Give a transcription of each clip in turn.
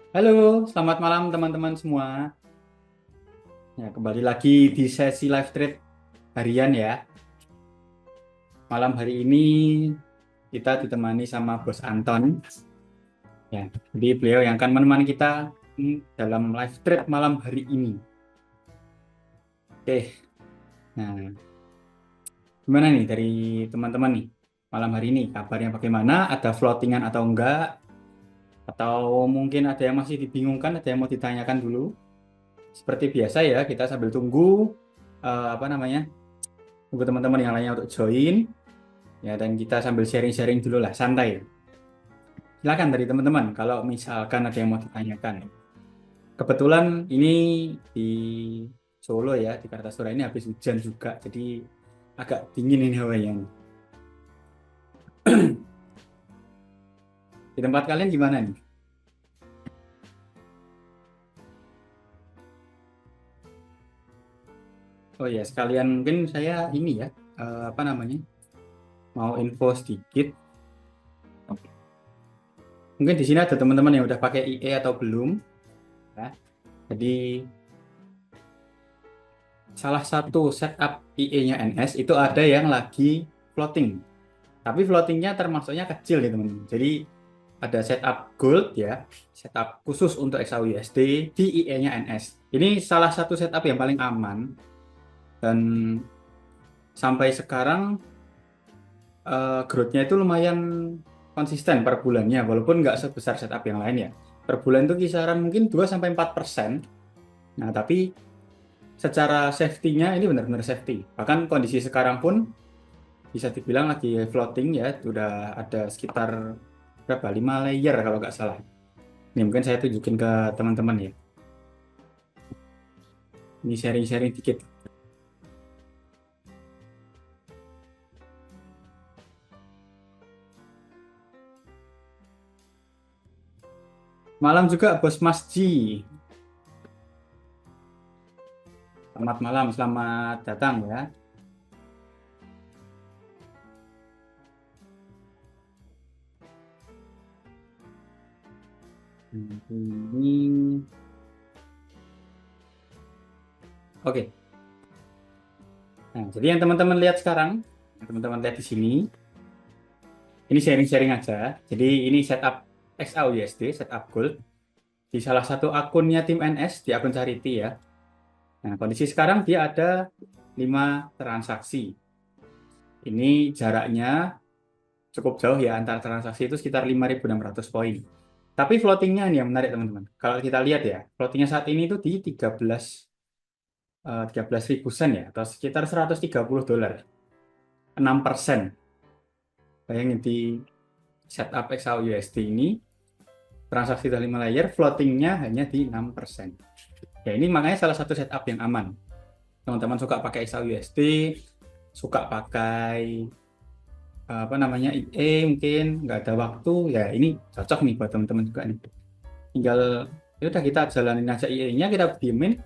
Halo, selamat malam teman-teman semua. Ya, kembali lagi di sesi live trade harian ya. Malam hari ini kita ditemani sama Bos Anton. Ya, jadi beliau yang akan menemani kita dalam live trade malam hari ini. Oke, nah gimana nih dari teman-teman nih malam hari ini? Kabarnya bagaimana? Ada floatingan atau enggak? Atau mungkin ada yang masih dibingungkan, ada yang mau ditanyakan dulu? Seperti biasa ya, kita sambil tunggu apa namanya? Tunggu teman-teman yang lainnya untuk join. Ya, dan kita sambil sharing-sharing dulu lah, santai. Silakan dari teman-teman, kalau misalkan ada yang mau ditanyakan. Kebetulan ini di Solo ya, di Kartasura ini habis hujan juga, jadi agak dingin ini hawanya. Di tempat kalian gimana nih? Oh ya, sekalian mungkin saya ini ya, apa namanya, mau info sedikit. Mungkin di sini ada teman-teman yang udah pakai IE atau belum, ya. Jadi salah satu setup IE-nya NS itu ada yang lagi floating. Tapi floatingnya termasuknya kecil ya teman-teman. Jadi ada setup gold ya, setup khusus untuk XAUUSD di IE-nya NS. Ini salah satu setup yang paling aman dan sampai sekarang growth-nya itu lumayan konsisten per bulannya, walaupun nggak sebesar setup yang lain ya. Per bulan itu kisaran mungkin 2-4%. Nah, tapi secara safety-nya ini benar-benar safety. Bahkan kondisi sekarang pun bisa dibilang lagi floating ya, sudah ada sekitar berapa 5 layer kalau nggak salah. Ini mungkin saya tunjukin ke teman-teman ya. Ini sharing-sharing dikit. Malam juga Bos Mas Ji. Selamat malam, selamat datang ya. Ini oke. Nah, jadi yang teman-teman lihat sekarang, yang teman-teman lihat di sini, ini sharing-sharing aja. Jadi ini setup XAUUSD, setup gold di salah satu akunnya tim NS di akun Charity ya. Nah, kondisi sekarang dia ada 5 transaksi. Ini jaraknya cukup jauh ya antar transaksi itu sekitar 5.600 poin. Tapi floatingnya ini yang menarik teman-teman. Kalau kita lihat ya, floatingnya saat ini itu di 13 ribu sen ya, atau sekitar $130. 6%. Bayangin di setup XAUUSD ini, transaksi dari 5 layer, floatingnya hanya di 6%. Ya ini makanya salah satu setup yang aman. Teman-teman suka pakai XAUUSD, suka pakai apa namanya IE mungkin nggak ada waktu ya ini cocok nih buat teman-teman juga nih tinggal ya udah kita jalanin aja IE-nya kita diemin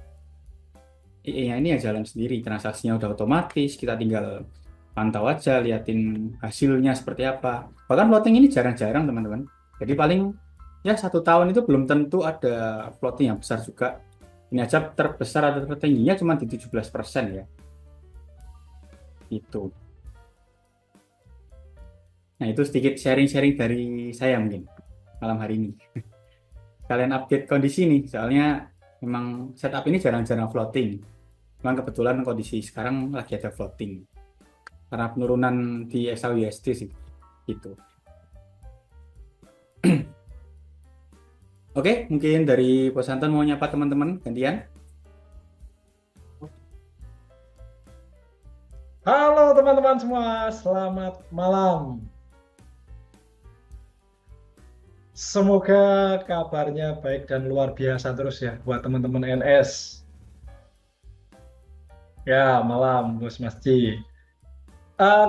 IE-nya ini yang jalan sendiri transaksinya udah otomatis kita tinggal pantau aja liatin hasilnya seperti apa bahkan floating ini jarang-jarang teman-teman jadi paling ya 1 tahun itu belum tentu ada floating yang besar juga ini aja terbesar atau tertingginya cuma di 17% ya itu. Nah, itu sedikit sharing-sharing dari saya mungkin malam hari ini. Kalian update kondisi nih, soalnya memang setup ini jarang-jarang floating. Memang kebetulan kondisi sekarang lagi ada floating. Karena penurunan di XAUUSD sih. Gitu. Oke, mungkin dari Bos Anton mau nyapa teman-teman gantian. Halo teman-teman semua, selamat malam. Semoga kabarnya baik dan luar biasa terus ya buat teman-teman NS. Ya, malam Bos Masji.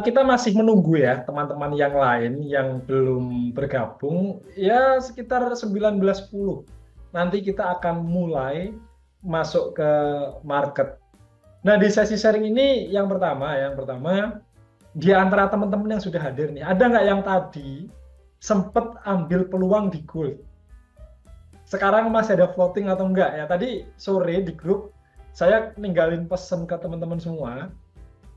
Kita masih menunggu ya teman-teman yang lain yang belum bergabung. Ya, sekitar 19.10. Nanti kita akan mulai masuk ke market. Nah, di sesi sharing ini yang pertama di antara teman-teman yang sudah hadir nih, ada nggak yang tadi sempat ambil peluang di gold? sekarang masih ada floating atau enggak ya. Tadi sore di grup saya ninggalin pesen ke teman-teman semua.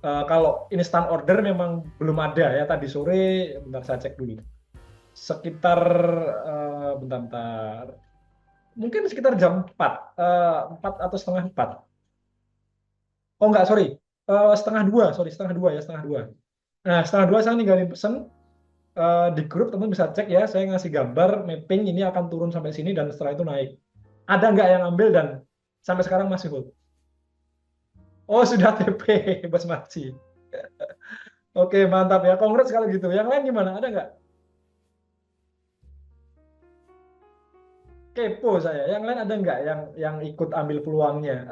Kalau instant order memang belum ada ya, tadi sore, bentar saya cek dulu. Sekitar bentar, mungkin sekitar jam 4, 4 atau setengah 4. Oh enggak, sorry. Setengah 2, sorry, setengah 2 ya, setengah 2. Nah, setengah 2 saya ninggalin pesen di grup, teman bisa cek ya, saya ngasih gambar mapping ini akan turun sampai sini dan setelah itu naik. Ada nggak yang ambil dan sampai sekarang masih hold? Oh, sudah TP, Bos Maci. Oke, mantap ya. Congrats kalau gitu. Yang lain gimana? Ada nggak? Kepo saya. Yang lain ada nggak yang ikut ambil peluangnya?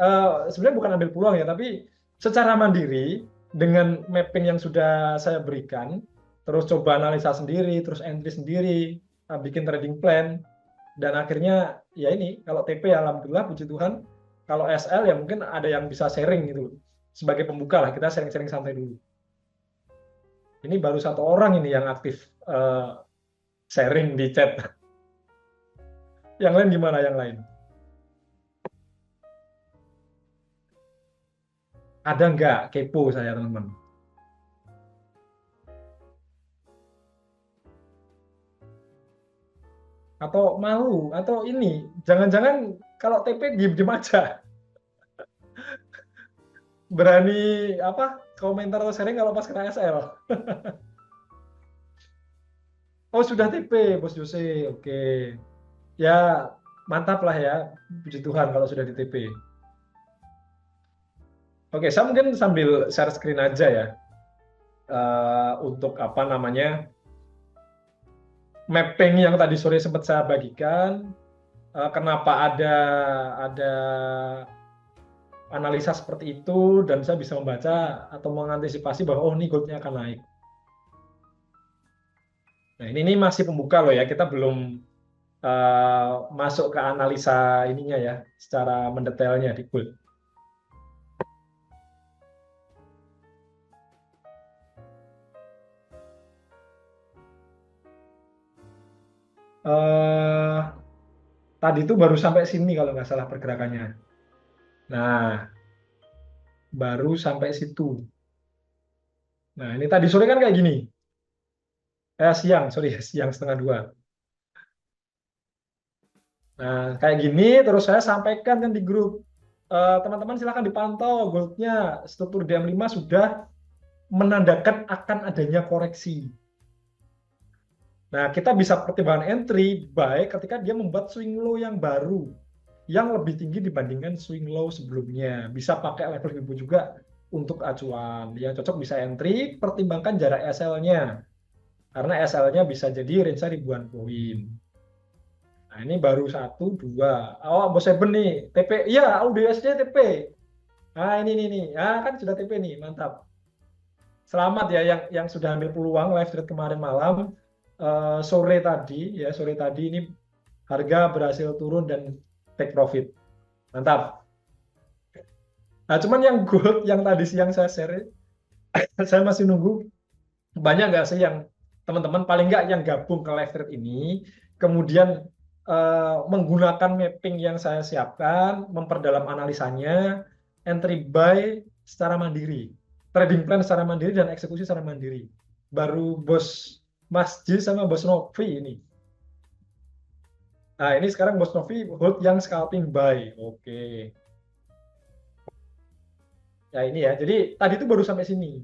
Sebenarnya bukan ambil peluang ya, tapi secara mandiri dengan mapping yang sudah saya berikan, terus coba analisa sendiri, terus entry sendiri, bikin trading plan, dan akhirnya ya ini kalau TP alhamdulillah puji Tuhan. Kalau SL ya mungkin ada yang bisa sharing gitu. Sebagai pembuka lah, kita sharing-sharing santai dulu. Ini baru satu orang ini yang aktif sharing di chat. Yang lain gimana yang lain? Ada nggak kepo saya teman-teman? Atau malu? Atau ini? Jangan-jangan kalau TP diem-diem aja. Berani apa? Komentar atau sharing kalau pas kena SL. Oh sudah TP, Bos Jose. Oke. Ya mantap lah ya. Puji Tuhan kalau sudah di TP. Oke, saya mungkin sambil share screen aja ya. Untuk apa namanya, mapping yang tadi sore sempat saya bagikan. Kenapa ada analisa seperti itu dan saya bisa membaca atau mengantisipasi bahwa oh ini goldnya akan naik. Nah ini masih pembuka loh ya, kita belum masuk ke analisa ininya ya, secara mendetailnya di gold. Tadi itu baru sampai sini kalau nggak salah pergerakannya. Nah, baru sampai situ. Nah, ini tadi sore kan kayak gini. Siang, sorry, siang setengah 2. Nah, kayak gini terus saya sampaikan kan di grup. Teman-teman silakan dipantau goldnya, struktur DM5 sudah menandakan akan adanya koreksi. Nah, kita bisa pertimbangkan entry baik ketika dia membuat swing low yang baru, yang lebih tinggi dibandingkan swing low sebelumnya. Bisa pakai level ibu juga untuk acuan. Yang cocok bisa entry, pertimbangkan jarak SL-nya. Karena SL-nya bisa jadi range ribuan poin. Nah, ini baru 1, 2. Oh, Bos Eben nih, TP. Iya, UDSD TP. Nah, ini nih. Ah, kan sudah TP nih, mantap. Selamat ya yang sudah ambil peluang live trade kemarin malam. Sore tadi ini harga berhasil turun dan take profit. Mantap. Nah, cuman yang gold yang tadi siang saya share, saya masih nunggu banyak nggak sih yang teman-teman paling nggak yang gabung ke live trade ini, kemudian menggunakan mapping yang saya siapkan, memperdalam analisanya, entry buy secara mandiri, trading plan secara mandiri dan eksekusi secara mandiri. Baru Bos Mas J sama Bos Novi ini. Nah, ini sekarang Bos Novi hold yang scalping buy. Oke. Ya ini ya. Jadi tadi itu baru sampai sini.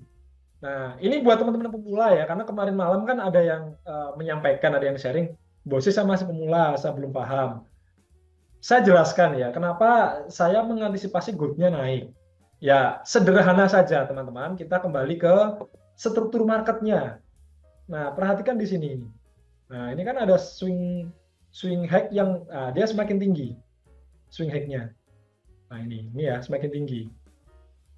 Nah, ini buat teman-teman pemula ya, karena kemarin malam kan ada yang menyampaikan, ada yang sharing, bosnya saya masih pemula, saya belum paham. Saya jelaskan ya, kenapa saya mengantisipasi goldnya naik. Ya, sederhana saja teman-teman, kita kembali ke struktur marketnya. Nah, perhatikan di sini. Nah, ini kan ada swing high yang dia semakin tinggi, swing high-nya. Nah, ini ya semakin tinggi.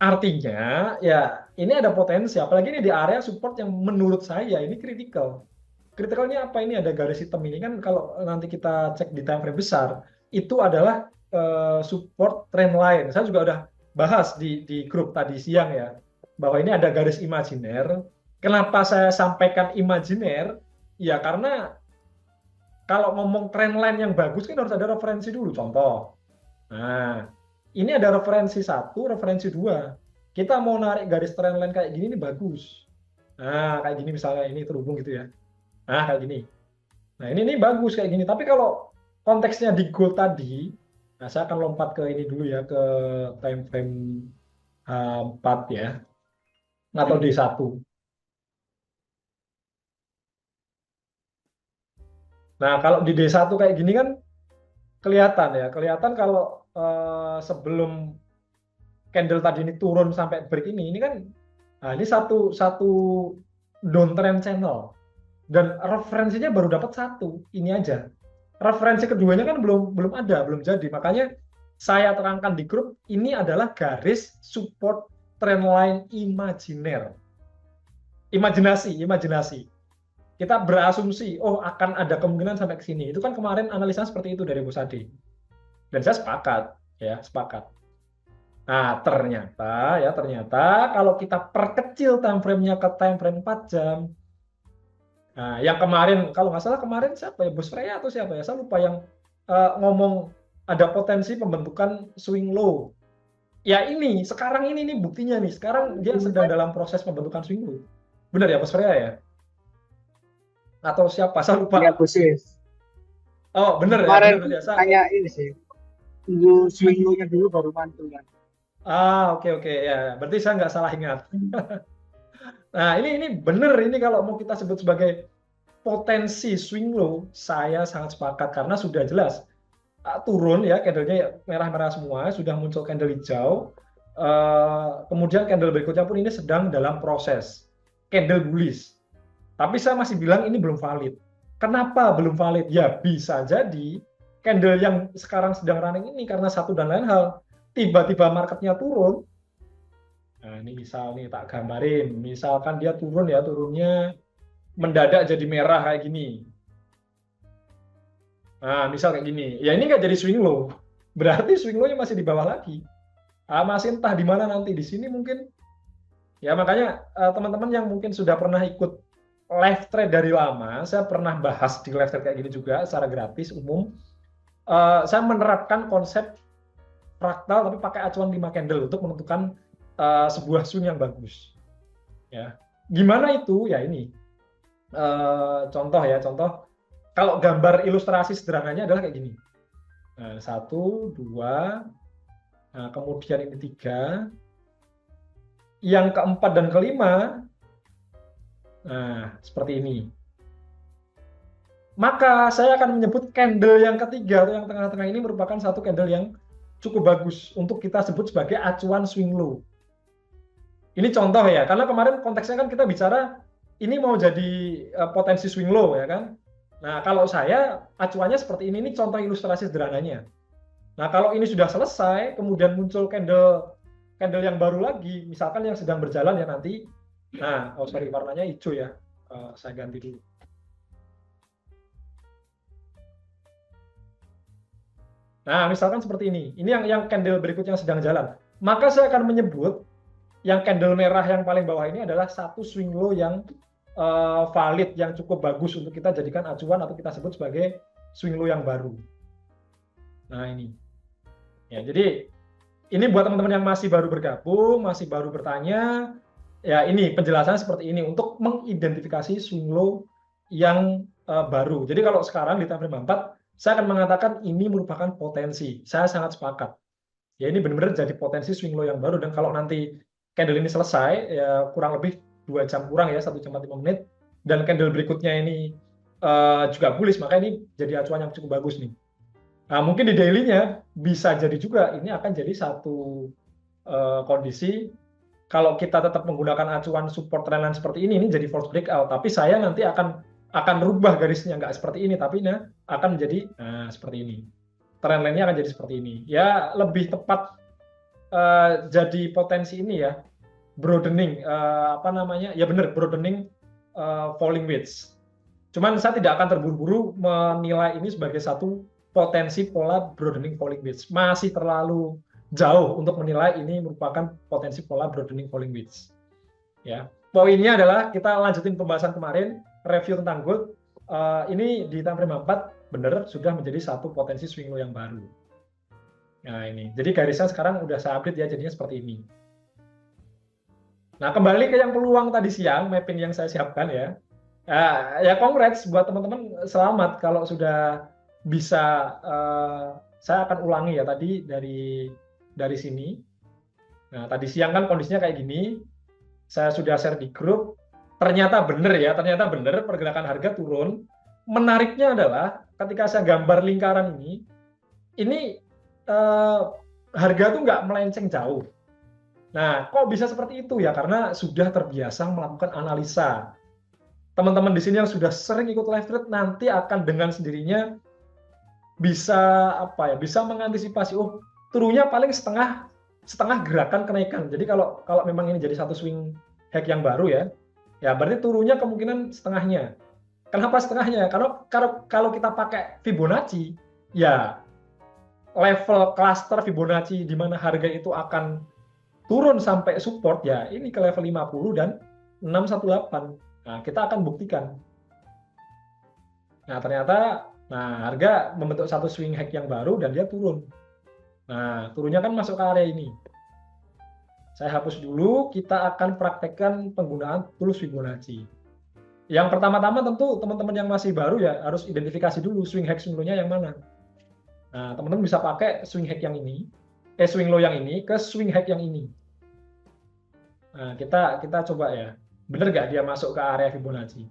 Artinya ya ini ada potensi, apalagi ini di area support yang menurut saya ini kritikal. Kritikalnya apa? Ini ada garis hitam ini kan, kalau nanti kita cek di time frame besar itu adalah support trend line. Saya juga udah bahas di grup tadi siang ya, bahwa ini ada garis imajiner. Kenapa saya sampaikan imajiner? Ya karena kalau ngomong trendline yang bagus kan harus ada referensi dulu. Contoh, nah ini ada referensi satu, referensi dua. Kita mau narik garis trendline kayak gini ini bagus. Nah kayak gini misalnya ini terhubung gitu ya. Nah kayak gini. Nah ini bagus kayak gini. Tapi kalau konteksnya di gold tadi, nah saya akan lompat ke ini dulu ya, ke time frame 4 ya, atau D1. Nah kalau di D1 kayak gini kan kelihatan ya, kelihatan kalau sebelum candle tadi ini turun sampai break ini kan, nah ini satu satu downtrend channel dan referensinya baru dapat satu, ini aja. Referensi keduanya kan belum ada, belum jadi. Makanya saya terangkan di grup, ini adalah garis support trendline imajiner. Imajinasi. Kita berasumsi, oh akan ada kemungkinan sampai ke sini. Itu kan kemarin analisa seperti itu dari Bos Adi. Dan saya sepakat, ya sepakat. Nah ternyata kalau kita perkecil time frame-nya ke time frame 4 jam, nah yang kemarin, kalau nggak salah kemarin siapa ya, Bos Freya atau siapa ya, saya lupa yang ngomong ada potensi pembentukan swing low. Ya ini, sekarang ini nih buktinya nih, sekarang dia sedang dalam proses pembentukan swing low. Benar ya Bos Freya ya? Atau siapa, saya lupa. Iya Bosis. Oh benar ya, Kemarin benar biasa. kayak ini sih, tunggu swing low-nya dulu baru mantul kan. Oke ya, berarti saya nggak salah ingat. Nah ini benar, ini kalau mau kita sebut sebagai potensi swing low, saya sangat sepakat karena sudah jelas turun ya, candlenya merah-merah semua, sudah muncul candle hijau, kemudian candle berikutnya pun ini sedang dalam proses candle bullish, tapi saya masih bilang ini belum valid. Kenapa belum valid? Ya bisa jadi candle yang sekarang sedang running ini karena satu dan lain hal, tiba-tiba marketnya turun. Nah ini misal nih tak gambarin, misalkan dia turun ya, turunnya mendadak jadi merah kayak gini. Nah, misal kayak gini, ya ini nggak jadi swing low, berarti swing low-nya masih di bawah lagi. Masih entah di mana nanti, di sini mungkin. Ya makanya teman-teman yang mungkin sudah pernah ikut live trade dari lama, saya pernah bahas di live trade kayak gini juga secara gratis umum. Saya menerapkan konsep fraktal tapi pakai acuan 5 candle untuk menentukan sebuah swing yang bagus. Ya, gimana itu? Ya ini contoh ya, contoh. Kalau gambar ilustrasi sederhananya adalah kayak gini. Nah, 1, 2, nah, kemudian ini 3, yang keempat dan kelima, nah seperti ini. Maka saya akan menyebut candle yang ketiga atau yang tengah-tengah ini merupakan satu candle yang cukup bagus untuk kita sebut sebagai acuan swing low. Ini contoh ya, karena kemarin konteksnya kan kita bicara ini mau jadi potensi swing low ya kan. Nah, kalau saya acuannya seperti ini contoh ilustrasi sederhananya. Nah, kalau ini sudah selesai, kemudian muncul candle yang baru lagi, misalkan yang sedang berjalan ya nanti. Nah, sorry warnanya hijau ya, saya ganti dulu. Nah, misalkan seperti ini yang candle berikutnya sedang jalan. Maka saya akan menyebut yang candle merah yang paling bawah ini adalah satu swing low yang valid, yang cukup bagus untuk kita jadikan acuan atau kita sebut sebagai swing low yang baru. Nah ini, ya jadi ini buat teman-teman yang masih baru bergabung, masih baru bertanya, ya ini penjelasan seperti ini untuk mengidentifikasi swing low yang baru. Jadi kalau sekarang di time frame 4, saya akan mengatakan ini merupakan potensi. Saya sangat sepakat. Ya ini benar-benar jadi potensi swing low yang baru, dan kalau nanti candle ini selesai, ya kurang lebih 2 jam kurang ya, 1 jam 45 menit, dan candle berikutnya ini juga bullish, maka ini jadi acuan yang cukup bagus nih. Nah, mungkin di daily-nya bisa jadi juga ini akan jadi satu kondisi kalau kita tetap menggunakan acuan support trendline seperti ini jadi false breakout, tapi saya nanti akan rubah garisnya, nggak seperti ini, tapi akan menjadi seperti ini. Trendline-nya akan jadi seperti ini. Ya lebih tepat jadi potensi ini ya, broadening, ya benar, broadening falling wedge. Cuman saya tidak akan terburu-buru menilai ini sebagai satu potensi pola broadening falling wedge. Masih terlalu jauh untuk menilai ini merupakan potensi pola broadening falling wedge. Ya, poinnya adalah kita lanjutin pembahasan kemarin, review tentang gold. ini di time frame 4 benar sudah menjadi satu potensi swing low yang baru. Nah ini, jadi garisnya sekarang udah saya update ya, jadinya seperti ini. Nah kembali ke yang peluang tadi siang, mapping yang saya siapkan ya. Ya congrats buat teman-teman, selamat kalau sudah bisa. Saya akan ulangi ya tadi dari sini. Nah tadi siang kan kondisinya kayak gini, saya sudah share di grup. Ternyata benar ya, ternyata benar pergerakan harga turun. Menariknya adalah ketika saya gambar lingkaran ini harga tuh nggak melenceng jauh. Nah, kok bisa seperti itu ya? Karena sudah terbiasa melakukan analisa. Teman-teman di sini yang sudah sering ikut live trade nanti akan dengan sendirinya bisa bisa mengantisipasi. Oh, turunnya paling setengah gerakan kenaikan. Jadi kalau memang ini jadi satu swing hack yang baru ya berarti turunnya kemungkinan setengahnya. Kenapa setengahnya? Karena kalau kita pakai Fibonacci, ya level cluster Fibonacci di mana harga itu akan turun sampai support ya ini ke level 50 dan 618. Nah, kita akan buktikan. Nah, ternyata harga membentuk satu swing hack yang baru dan dia turun. Nah, turunnya kan masuk ke area ini. Saya hapus dulu, kita akan praktekkan penggunaan tools Fibonacci. Yang pertama-tama tentu teman-teman yang masih baru ya harus identifikasi dulu swing hack swing low-nya yang mana. Nah, teman-teman bisa pakai swing hack yang ini, swing low yang ini ke swing hack yang ini. Nah, kita coba ya. Bener nggak dia masuk ke area Fibonacci?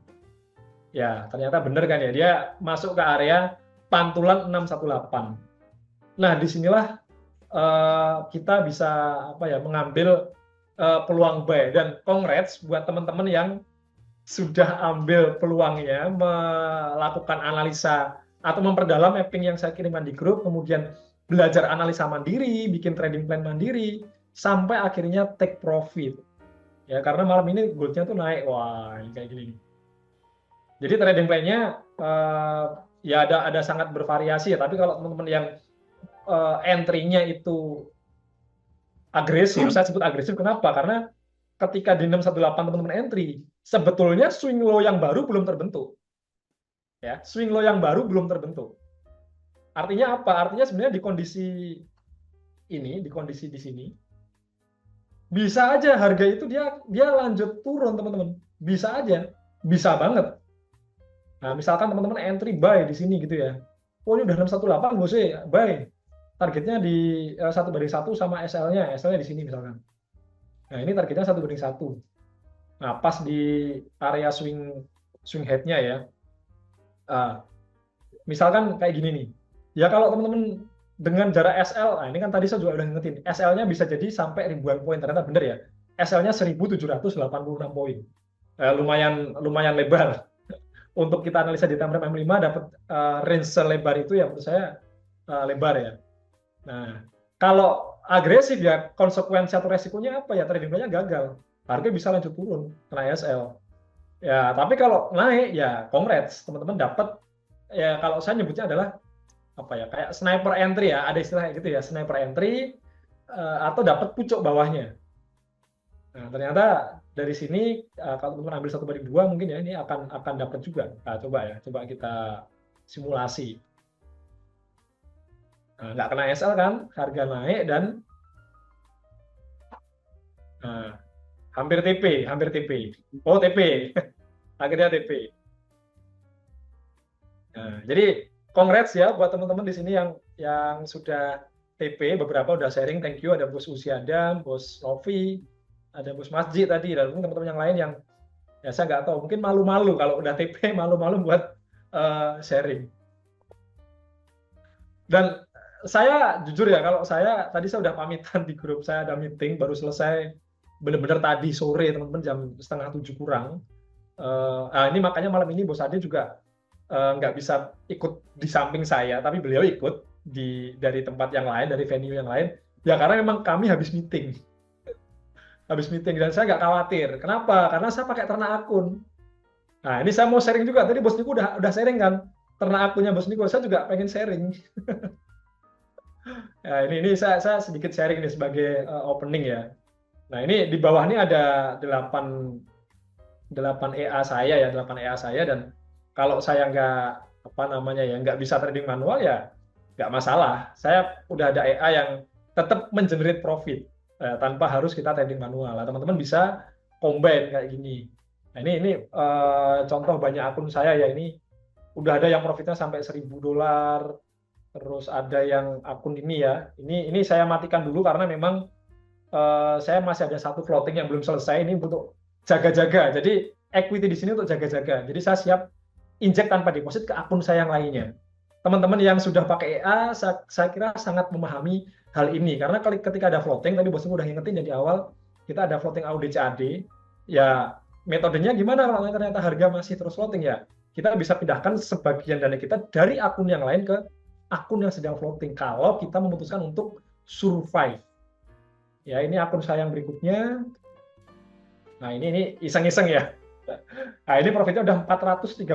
Ya, ternyata bener kan ya. Dia masuk ke area pantulan 618. Nah, disinilah kita bisa mengambil peluang buy, dan congrats buat teman-teman yang sudah ambil peluangnya melakukan analisa atau memperdalam mapping yang saya kirimkan di grup, kemudian belajar analisa mandiri, bikin trading plan mandiri, sampai akhirnya take profit. Ya, karena malam ini goldnya tuh naik, wah kayak gini. Jadi trading plan-nya ya ada sangat bervariasi ya, tapi kalau teman-teman yang entry-nya itu agresif, saya sebut agresif kenapa? Karena ketika di 618 teman-teman entry, sebetulnya swing low yang baru belum terbentuk. Ya, swing low yang baru belum terbentuk. Artinya apa? Artinya sebenarnya di kondisi ini, di kondisi di sini, bisa aja harga itu dia lanjut turun, teman-teman. Bisa aja, bisa banget. Nah, misalkan teman-teman entry buy di sini gitu ya. Oh, ini udah 618, bos buy. Targetnya di 1/1 sama SL-nya. SL-nya di sini misalkan. Nah, ini targetnya 1/1. Nah, pas di area swing head-nya ya. Misalkan kayak gini nih. Ya kalau teman-teman dengan jarak SL, nah ini kan tadi saya juga udah ngingetin, SL-nya bisa jadi sampai ribuan poin. Ternyata bener ya. SL-nya 1786 poin. Lumayan lebar. Untuk kita analisa di time frame M5 dapat range selebar itu ya menurut saya lebar ya. Nah, kalau agresif ya konsekuensi atau resikonya apa ya? Trading plan-nya gagal. Harga bisa lanjut turun, kena SL. Ya, tapi kalau naik ya congrats, teman-teman dapat ya, kalau saya nyebutnya adalah kayak sniper entry ya, ada istilahnya gitu ya, sniper entry atau dapat pucuk bawahnya. Nah, ternyata dari sini kalau teman-teman ambil 1/2 mungkin ya ini akan dapat juga. Nah, coba kita simulasi. Nah, nggak kena SL kan, harga naik dan hampir TP. Oh, TP. Akhirnya TP. Nah, jadi congrats ya buat teman-teman di sini yang sudah TP, beberapa udah sharing, thank you. Ada Bos Usiadam, Bos Rofi, ada Bos Masjid tadi, dan teman-teman yang lain yang ya saya nggak tahu, mungkin malu-malu kalau udah TP, malu-malu buat sharing. Dan saya jujur ya, kalau tadi saya udah pamitan di grup, saya ada meeting baru selesai benar-benar tadi sore teman-teman jam 6:30 kurang. Ini makanya malam ini Bos Ade juga nggak bisa ikut di samping saya, tapi beliau ikut dari tempat yang lain, dari venue yang lain. Ya karena memang kami habis meeting dan saya nggak khawatir. Kenapa? Karena saya pakai ternak akun. Nah ini saya mau sharing juga. Tadi Bos Niko udah sharing kan ternak akunnya Bos Niko. Saya juga pengen sharing. Ya, ini saya sedikit sharing ini sebagai opening ya. Nah ini di bawah ini ada 8 EA saya ya, 8 EA saya, dan Kalau saya nggak bisa trading manual ya nggak masalah. Saya udah ada AI yang tetap mengenerate profit tanpa harus kita trading manual. Nah, teman-teman bisa combine kayak gini. Nah, ini contoh banyak akun saya ya, ini udah ada yang profitnya sampai $1.000, terus ada yang akun ini ya. Ini saya matikan dulu karena memang saya masih ada satu floating yang belum selesai, ini untuk jaga-jaga. Jadi equity di sini untuk jaga-jaga. Jadi saya siap injek tanpa deposit ke akun saya yang lainnya. Teman-teman yang sudah pakai EA, saya kira sangat memahami hal ini. Karena ketika ada floating, tadi bosnya udah ngingetin dari awal, kita ada floating AUD CAD, ya metodenya gimana kalau ternyata harga masih terus floating ya? Kita bisa pindahkan sebagian dana kita dari akun yang lain ke akun yang sedang floating kalau kita memutuskan untuk survive. Ya, ini akun saya yang berikutnya. Nah, ini iseng-iseng ya. Nah, ini profitnya udah $413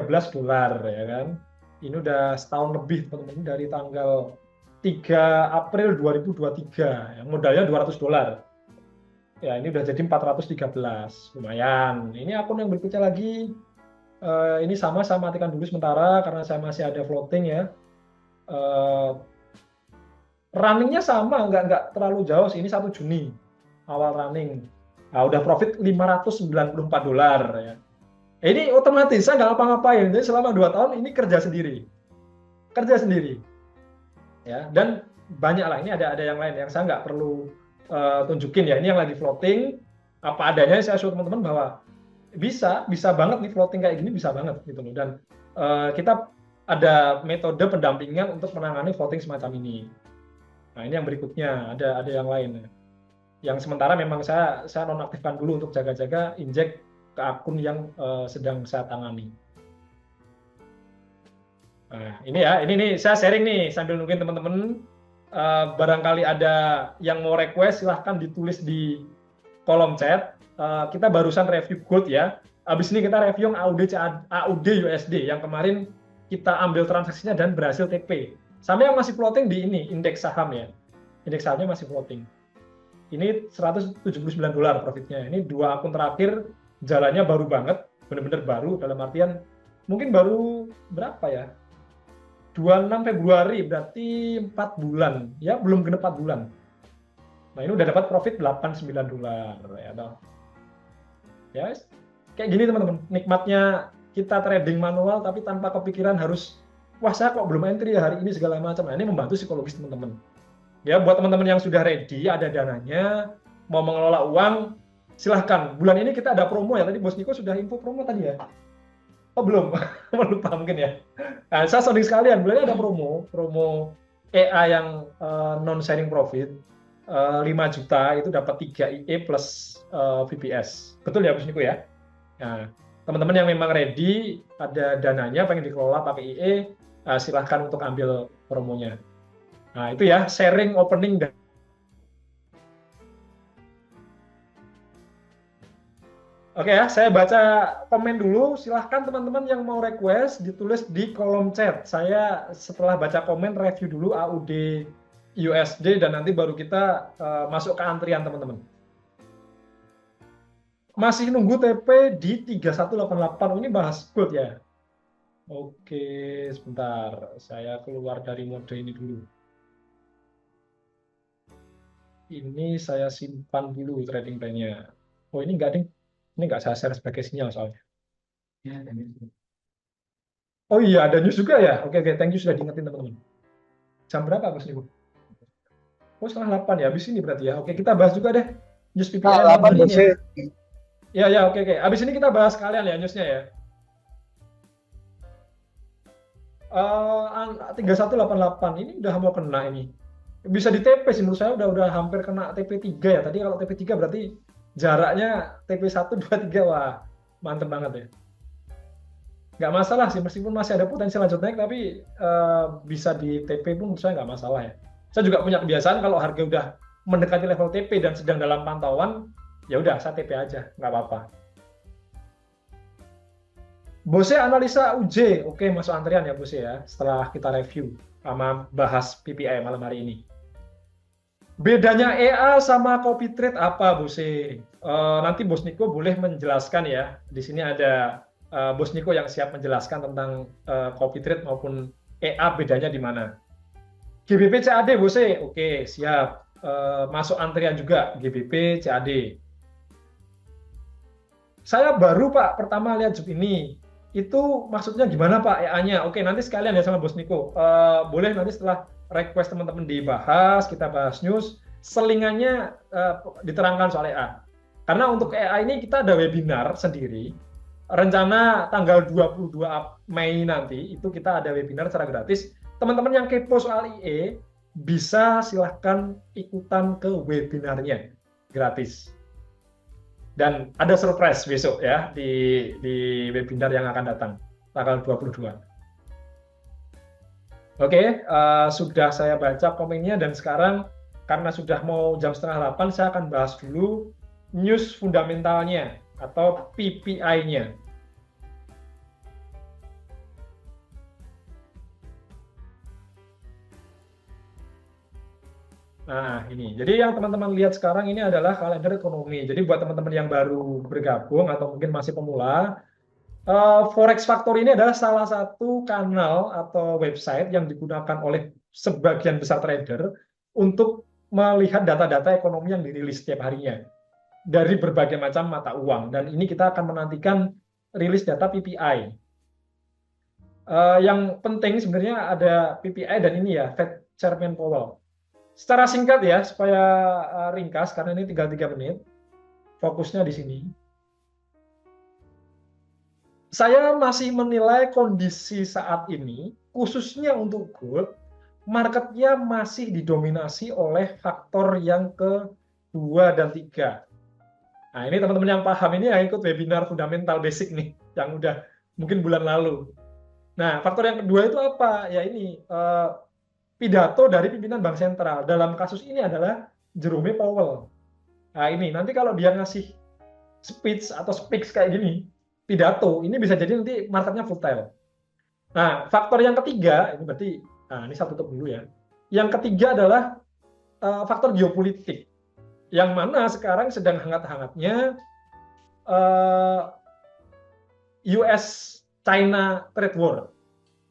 ya kan. Ini udah setahun lebih teman-teman, dari tanggal 3 April 2023. Yang modalnya $200. Ya, ini udah jadi 413. Lumayan. Ini akun yang berikutnya lagi. Ini sama, saya matikan dulu sementara karena saya masih ada floating ya. Runningnya sama, nggak terlalu jauh sih. Ini 1 Juni awal running. Nah, udah profit $594 ya. Ini otomatis saya nggak ngapa-ngapain. Jadi selama 2 tahun ini kerja sendiri ya. Dan banyak lah, ini ada yang lain yang saya nggak perlu tunjukin ya. Ini yang lagi floating apa adanya. Saya show teman-teman bahwa bisa banget nih floating kayak gini, bisa banget gitu loh. Dan kita ada metode pendampingan untuk menangani floating semacam ini. Nah, ini yang berikutnya, ada yang lain yang sementara memang saya nonaktifkan dulu untuk jaga-jaga injek ke akun yang sedang saya tangani. Nah, ini ya, ini nih saya sharing nih sambil nungguin teman-teman. Barangkali ada yang mau request, silahkan ditulis di kolom chat. Kita barusan review gold ya. Abis ini kita review yang AUD USD yang kemarin kita ambil transaksinya dan berhasil TP. Sama yang masih floating di ini, indeks saham ya. Indeks sahamnya masih floating. Ini $179 profitnya. Ini 2 akun terakhir jalannya baru banget, benar-benar baru dalam artian mungkin baru berapa ya? 26 Februari, berarti 4 bulan. Ya, belum genap 4 bulan. Nah, ini udah dapat profit $89 ya toh. Ya, kayak gini teman-teman. Nikmatnya kita trading manual tapi tanpa kepikiran harus wah saya kok belum entry ya hari ini segala macam. Nah, ini membantu psikologis teman-teman. Ya, buat teman-teman yang sudah ready, ada dananya, mau mengelola uang, silahkan. Bulan ini kita ada promo ya. Tadi Bos Niko sudah info promo tadi ya. Oh belum, lupa mungkin ya. Nah, saya sounding sekalian, bulan ini ada promo EA yang non-sharing profit 5 juta itu dapat 3 IE plus VPS. Betul ya Bos Niko ya? Nah, teman-teman yang memang ready, ada dananya, pengen dikelola pakai IE, silahkan untuk ambil promonya. Nah, itu ya, sharing opening. Oke ya, saya baca komen dulu. Silahkan teman-teman yang mau request, ditulis di kolom chat. Saya setelah baca komen, review dulu AUD USD, dan nanti baru kita masuk ke antrian teman-teman. Masih nunggu TP di 3188. Ini bahas gold ya. Oke, sebentar. Saya keluar dari mode ini dulu. Ini saya simpan dulu trading plan-nya. Oh, ini enggak, ding. Ini enggak saya share sebagai sinyal soalnya. Ya, oh iya, ada news juga ya. Oke, thank you sudah diingetin teman-teman. Jam berapa Bos Niku? Oh, setengah 8 ya. Habis ini berarti ya. Oke, kita bahas juga deh news PPM hari ini ya. Ya, oke. Habis ini kita bahas kalian ya newsnya ya. 3188 ini udah mau kena ini. Bisa di TP sih menurut saya, udah hampir kena TP3 ya. Tadi kalau TP3 berarti jaraknya TP1, 2, 3. Wah, mantep banget ya. Nggak masalah sih, meskipun masih ada potensi lanjut naik, tapi bisa di TP pun menurut saya nggak masalah ya. Saya juga punya kebiasaan kalau harga udah mendekati level TP dan sedang dalam pantauan, ya udah saya TP aja, nggak apa-apa. Bose analisa UJ, oke, masuk antrian ya Bose ya, setelah kita review sama bahas PPI malam hari ini. Bedanya EA sama copy trade apa Bose? Nanti Bos Niko boleh menjelaskan ya. Di sini ada Bos Niko yang siap menjelaskan tentang copy trade maupun EA bedanya di mana. GBP CAD Bose, oke siap. Masuk antrian juga GBP CAD. Saya baru Pak pertama lihat job ini. Itu maksudnya gimana Pak EA-nya? Oke, nanti sekalian ya sama Bos Niko. Boleh nanti setelah request teman-teman dibahas, kita bahas news, selingannya diterangkan soal EA. Karena untuk EA ini kita ada webinar sendiri. Rencana tanggal 22 Mei nanti itu kita ada webinar secara gratis. Teman-teman yang kepo soal IE bisa silahkan ikutan ke webinarnya gratis. Dan ada surprise besok ya di webinar yang akan datang tanggal 22. Oke, sudah saya baca komennya dan sekarang karena sudah mau jam 7:30 saya akan bahas dulu news fundamentalnya atau PPI-nya. Nah, ini. Jadi yang teman-teman lihat sekarang ini adalah kalender ekonomi. Jadi buat teman-teman yang baru bergabung atau mungkin masih pemula, Forex Factory ini adalah salah satu kanal atau website yang digunakan oleh sebagian besar trader untuk melihat data-data ekonomi yang dirilis setiap harinya dari berbagai macam mata uang. Dan ini kita akan menantikan rilis data PPI. Yang penting sebenarnya ada PPI dan ini ya, Fed Chairman Powell. Secara singkat ya, supaya ringkas, karena ini tinggal 3 menit, fokusnya di sini. Saya masih menilai kondisi saat ini, khususnya untuk gold, marketnya masih didominasi oleh faktor yang kedua dan 3. Nah, ini teman-teman yang paham ini yang ikut webinar fundamental basic nih, yang udah mungkin bulan lalu. Nah, faktor yang kedua itu apa? Ya ini, pidato dari pimpinan Bank Sentral. Dalam kasus ini adalah Jerome Powell. Nah, ini nanti kalau dia ngasih speech atau speaks kayak gini, pidato, ini bisa jadi nanti marketnya volatile. Nah, faktor yang ketiga, ini berarti, nah ini saya tutup dulu ya. Yang ketiga adalah faktor geopolitik. Yang mana sekarang sedang hangat-hangatnya US-China trade war.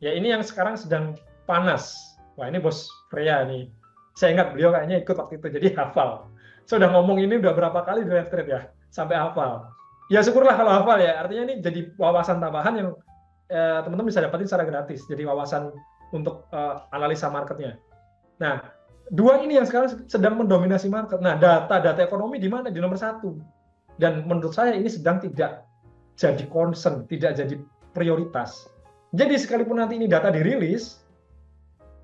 Ya, ini yang sekarang sedang panas. Wah, ini Bos Freya nih. Saya ingat beliau kayaknya ikut waktu itu, jadi hafal. Saya udah ngomong ini udah berapa kali di live trade ya, sampai hafal. Ya syukurlah kalau hafal ya, artinya ini jadi wawasan tambahan yang teman-teman bisa dapatin secara gratis. Jadi wawasan untuk analisa marketnya. Nah, dua ini yang sekarang sedang mendominasi market. Nah, data-data ekonomi di mana? Di nomor 1. Dan menurut saya ini sedang tidak jadi concern, tidak jadi prioritas. Jadi sekalipun nanti ini data dirilis,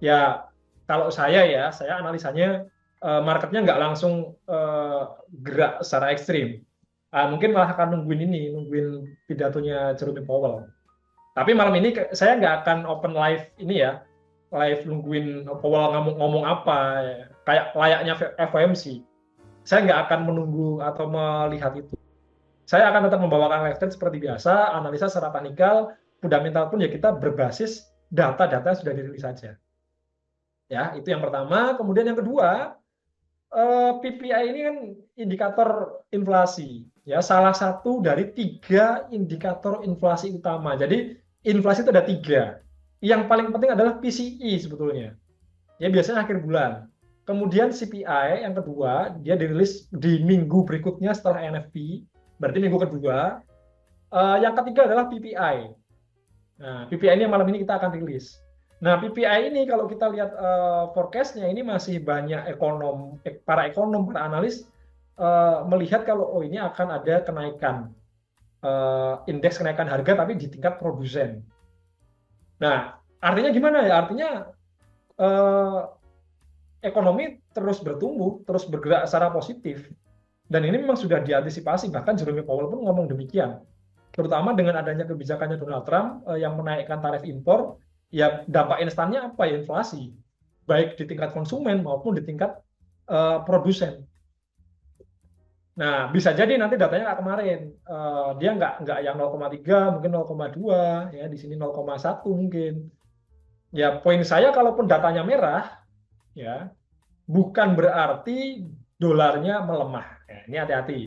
ya kalau saya analisanya marketnya nggak langsung gerak secara ekstrim. Mungkin malah akan nungguin pidatonya Jerome Powell. Tapi malam ini saya nggak akan open live ini ya, live nungguin Powell ngomong apa, ya. Kayak layaknya FOMC. Saya nggak akan menunggu atau melihat itu. Saya akan tetap membawakan live trade seperti biasa, analisa secara teknikal, fundamental pun ya kita berbasis data-data yang sudah dirilis saja. Ya, itu yang pertama. Kemudian yang kedua, PPI ini kan indikator inflasi. Ya, salah satu dari 3 indikator inflasi utama. Jadi inflasi itu ada 3. Yang paling penting adalah PCE sebetulnya. Ya, biasanya akhir bulan. Kemudian CPI yang kedua, dia dirilis di minggu berikutnya setelah NFP, berarti minggu kedua. Yang ketiga adalah PPI. Nah, PPI ini yang malam ini kita akan rilis. Nah, PPI ini kalau kita lihat forecast-nya ini masih banyak para analis melihat kalau ini akan ada kenaikan indeks kenaikan harga tapi di tingkat produsen. Nah, artinya gimana ya? Artinya ekonomi terus bertumbuh, terus bergerak secara positif. Dan ini memang sudah diantisipasi, bahkan Jerome Powell pun ngomong demikian. Terutama dengan adanya kebijakannya Donald Trump yang menaikkan tarif impor, ya dampak instannya apa ya? Inflasi, baik di tingkat konsumen maupun di tingkat produsen. Nah, bisa jadi nanti datanya kayak kemarin, dia nggak yang 0,3, mungkin 0,2, ya di sini 0,1 mungkin. Ya poin saya kalaupun datanya merah, ya bukan berarti dolarnya melemah. Ya, ini hati-hati.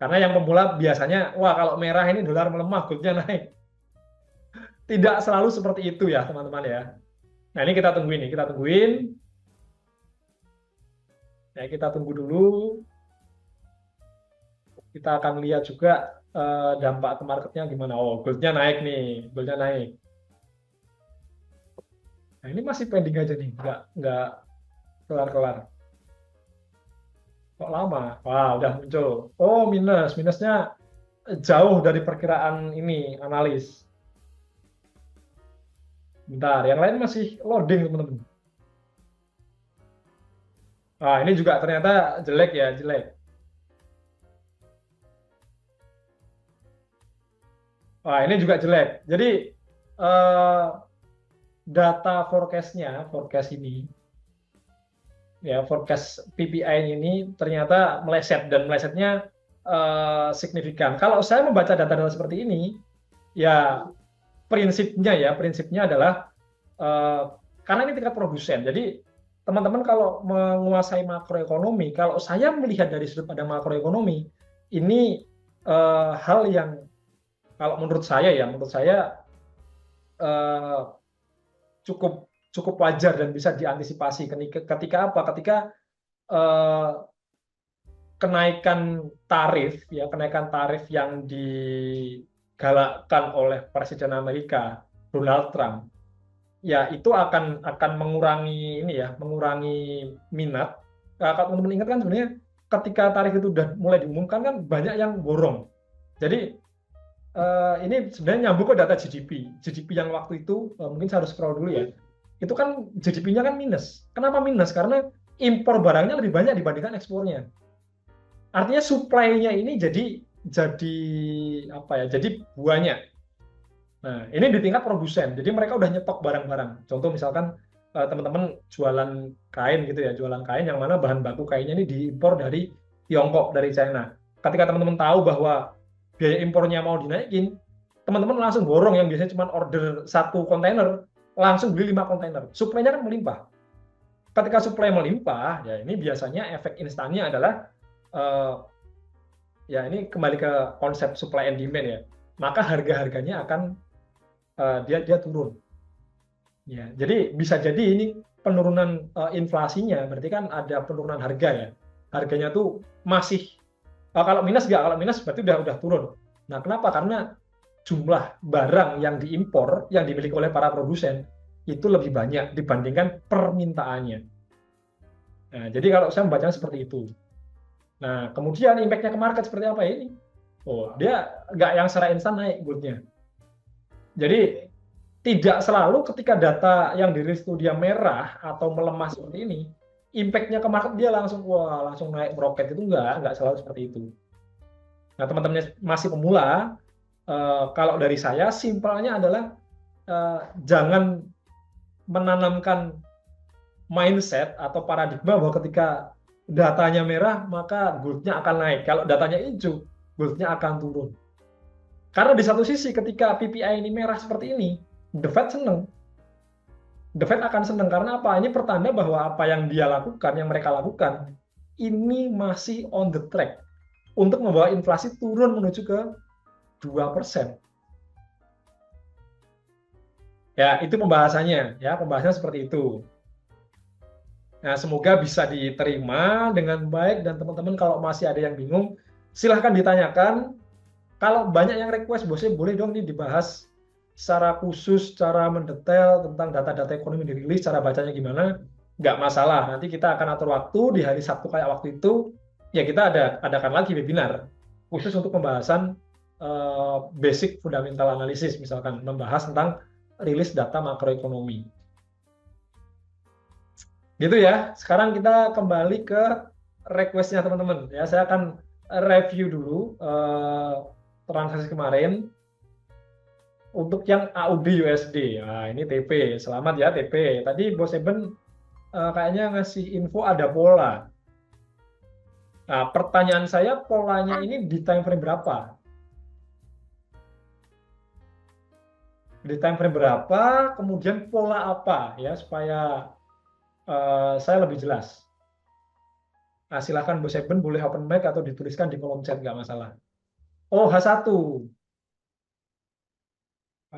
Karena yang pemula biasanya, wah kalau merah ini dolar melemah, goldnya naik. tidak selalu seperti itu ya teman-teman ya. Nah ini kita tungguin nih, kita tungguin. Ya, kita tunggu dulu. Kita akan lihat juga dampak ke marketnya gimana. Oh, goldnya naik nih, goldnya naik. Nah ini masih pending aja nih, nggak kelar-kelar. Kok lama? Wah, udah muncul. Oh, minusnya jauh dari perkiraan ini analis. Bentar, yang lain masih loading teman-teman. Ah, ini juga ternyata jelek ya, jelek. Wah, ini juga jelek. Jadi data forecast ini, ya forecast PPI ini ternyata meleset dan melesetnya signifikan. Kalau saya membaca data-data seperti ini, ya prinsipnya adalah karena ini tingkat produsen. Jadi teman-teman kalau menguasai makroekonomi, kalau saya melihat dari sudut pandang makroekonomi, ini hal yang kalau menurut saya cukup wajar dan bisa diantisipasi ketika apa? Ketika kenaikan tarif yang digalakkan oleh Presiden Amerika Donald Trump, ya itu akan mengurangi minat. Nah, kalau teman-teman ingat kan sebenarnya ketika tarif itu udah mulai diumumkan kan banyak yang borong. Jadi ini sebenarnya nyambung ke data GDP yang waktu itu mungkin saya harus scroll dulu ya. Itu kan GDP-nya kan minus. Kenapa minus? Karena impor barangnya lebih banyak dibandingkan ekspornya. Artinya supply-nya ini jadi apa ya? Jadi banyak. Nah, ini di tingkat produsen. Jadi mereka udah nyetok barang-barang. Contoh misalkan teman-teman jualan kain gitu ya, jualan kain yang mana bahan baku kainnya ini diimpor dari Tiongkok, dari China. Ketika teman-teman tahu bahwa biaya impornya mau dinaikin, teman-teman langsung borong yang biasanya cuma order 1 kontainer, langsung beli 5 kontainer. Supply-nya kan melimpah. Ketika supply melimpah, ya ini biasanya efek instannya adalah ya ini kembali ke konsep supply and demand ya. Maka harga-harganya akan dia turun. Ya, jadi bisa jadi ini penurunan inflasinya, berarti kan ada penurunan harga ya. Harganya tuh masih kalau minus nggak, kalau minus berarti udah turun. Nah, kenapa? Karena jumlah barang yang diimpor yang dimiliki oleh para produsen itu lebih banyak dibandingkan permintaannya. Nah, jadi kalau saya membacanya seperti itu. Nah, kemudian impact-nya ke market seperti apa ini? Oh, dia nggak yang secara instan naik goldnya. Jadi tidak selalu ketika data yang dirilis itu dia merah atau melemah seperti ini, impact-nya ke market dia langsung naik meroket, itu nggak selalu seperti itu. Nah, teman-teman masih pemula, kalau dari saya simpelnya adalah jangan menanamkan mindset atau paradigma bahwa ketika datanya merah maka goldnya akan naik. Kalau datanya hijau, goldnya akan turun. Karena di satu sisi ketika PPI ini merah seperti ini, The Fed senang. The Fed akan senang karena apa? Ini pertanda bahwa apa yang mereka lakukan, ini masih on the track untuk membawa inflasi turun menuju ke 2%. Ya, itu pembahasannya. Ya, pembahasannya seperti itu. Nah, semoga bisa diterima dengan baik, dan teman-teman kalau masih ada yang bingung, silahkan ditanyakan. Kalau banyak yang request, bosnya boleh dong nih dibahas secara khusus, secara mendetail tentang data-data ekonomi dirilis, cara bacanya gimana, nggak masalah. Nanti kita akan atur waktu di hari Sabtu kayak waktu itu, ya kita adakan lagi webinar khusus untuk pembahasan basic fundamental analysis, misalkan membahas tentang rilis data makroekonomi. Gitu ya. Sekarang kita kembali ke request-nya teman-teman. Ya, saya akan review dulu transaksi kemarin. Untuk yang AUD USD, nah ini TP, selamat ya TP. Tadi Bos Eben kayaknya ngasih info ada pola. Nah, pertanyaan saya, polanya ini di time frame berapa? Di time frame berapa, kemudian pola apa ya, supaya saya lebih jelas. Nah, silahkan Bos Eben boleh open mic atau dituliskan di kolom chat, nggak masalah. Oh, H1.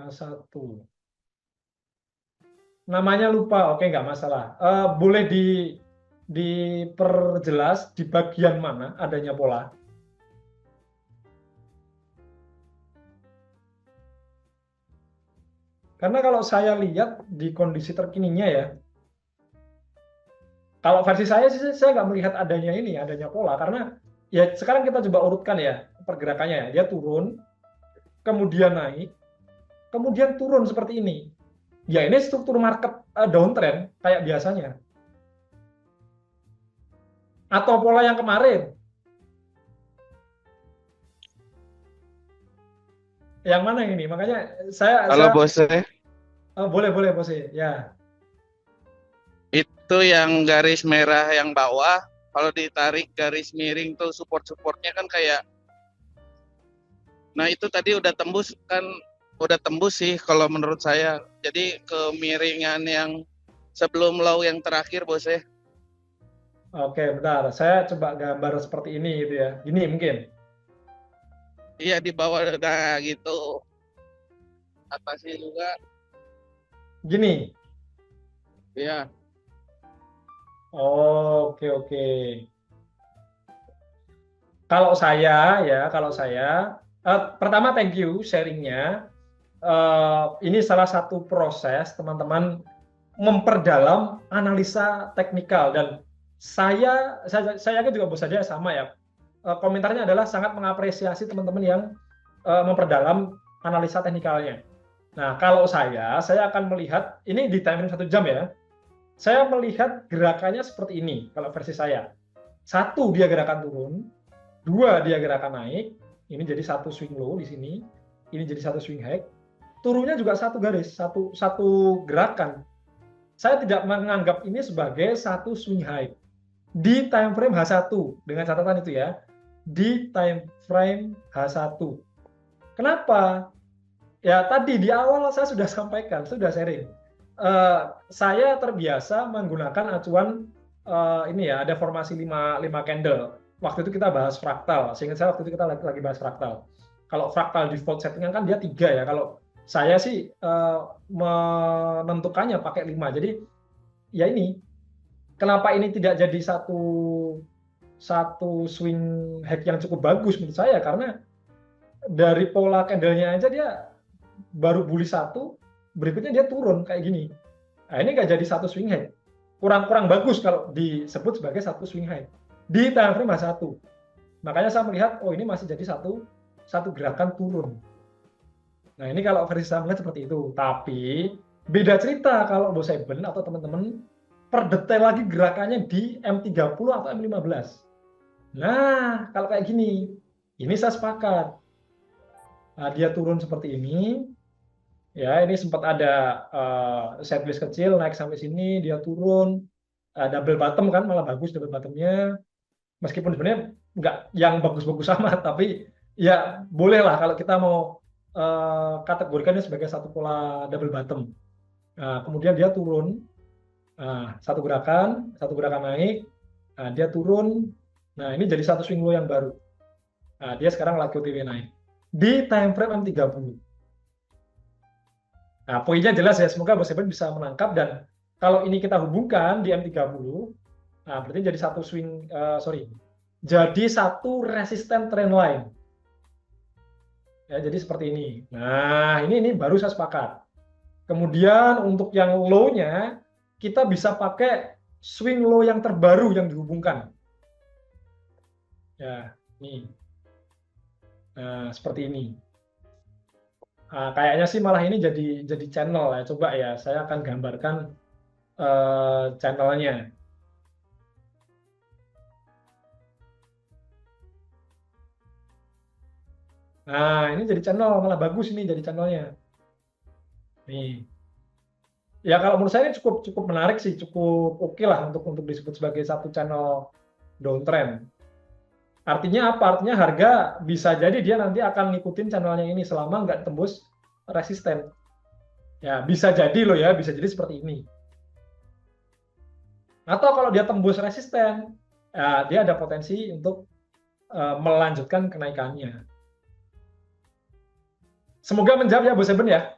H1. Namanya lupa, oke nggak masalah. Boleh diperjelas di bagian mana adanya pola? Karena kalau saya lihat di kondisi terkininya ya, kalau versi saya sih saya nggak melihat adanya pola, karena ya sekarang kita coba urutkan ya pergerakannya ya. Dia turun, kemudian naik, kemudian turun seperti ini. Ya ini struktur market downtrend kayak biasanya. Atau pola yang kemarin. Yang mana ini? Makanya Halo bos, boleh bos ya. itu yang garis merah yang bawah, kalau ditarik garis miring tuh support-supportnya kan kayak, nah itu tadi udah tembus kan, udah tembus sih kalau menurut saya. Jadi kemiringan yang sebelum low yang terakhir bos ya. Oke, bentar. Saya coba gambar seperti ini gitu ya. Ini mungkin. Iya di bawah, nah gitu. Atasnya juga, Gini. ya. Oke. Kalau saya pertama thank you sharingnya. Ini salah satu proses teman-teman memperdalam analisa teknikal, dan saya yakin juga bos saja sama ya. Komentarnya adalah sangat mengapresiasi teman-teman yang memperdalam analisa teknikalnya. Nah, kalau saya akan melihat ini di time frame 1 jam ya. Saya melihat gerakannya seperti ini kalau versi saya. 1, dia gerakan turun, 2, dia gerakan naik. Ini jadi satu swing low di sini. Ini jadi satu swing high. Turunnya juga satu garis, satu gerakan. Saya tidak menganggap ini sebagai satu swing high di time frame H1, dengan catatan itu ya, di time frame H1. Kenapa? Ya tadi di awal saya sudah sampaikan, sudah sharing. Saya terbiasa menggunakan acuan ini ya, ada formasi 5 candle. Waktu itu kita bahas fraktal, sehingga saya waktu itu kita lagi bahas fraktal. Kalau fraktal default settingan kan dia 3 ya, kalau saya sih menentukannya pakai 5. Jadi ya ini, kenapa ini tidak jadi satu swing hack yang cukup bagus menurut saya, karena dari pola candlenya aja dia baru bullish 1, berikutnya dia turun kayak gini. Nah, ini nggak jadi satu swing high. Kurang bagus kalau disebut sebagai satu swing high di time frame H1. Makanya saya melihat, oh ini masih jadi satu gerakan turun. Nah, ini kalau versi saya melihat seperti itu. Tapi beda cerita kalau bos Eben atau teman-teman perdetail lagi gerakannya di M30 atau M15. Nah, kalau kayak gini, ini saya sepakat. Nah, dia turun seperti ini. Ya, ini sempat ada sideways kecil naik sampai sini, dia turun, double bottom kan, malah bagus double bottomnya. Meskipun sebenarnya nggak yang bagus-bagus amat, tapi ya bolehlah kalau kita mau kategorikannya sebagai satu pola double bottom. Nah, kemudian dia turun, satu gerakan naik, dia turun. Nah, ini jadi satu swing low yang baru. Nah, dia sekarang lagi OTW naik di time frame M30. Nah, poinnya jelas ya, semoga Bos Eben bisa menangkap, dan kalau ini kita hubungkan di M30, nah berarti jadi satu swing, jadi satu resisten trend line. Ya, jadi seperti ini. Nah, ini baru saya sepakat. Kemudian untuk yang low-nya, kita bisa pakai swing low yang terbaru yang dihubungkan. Ya, ini. Nah, seperti ini. Kayaknya sih malah ini jadi channel ya. Coba ya, saya akan gambarkan channelnya. Nah, ini jadi channel, malah bagus ini jadi channelnya. Nih. Ya kalau menurut saya ini cukup menarik sih, cukup oke lah untuk disebut sebagai satu channel downtrend. Artinya apa? Artinya harga bisa jadi dia nanti akan ngikutin channelnya ini selama nggak tembus resisten. Ya, bisa jadi loh ya, bisa jadi seperti ini. Atau kalau dia tembus resisten, ya, dia ada potensi untuk melanjutkan kenaikannya. Semoga menjawab ya Bos Eben ya.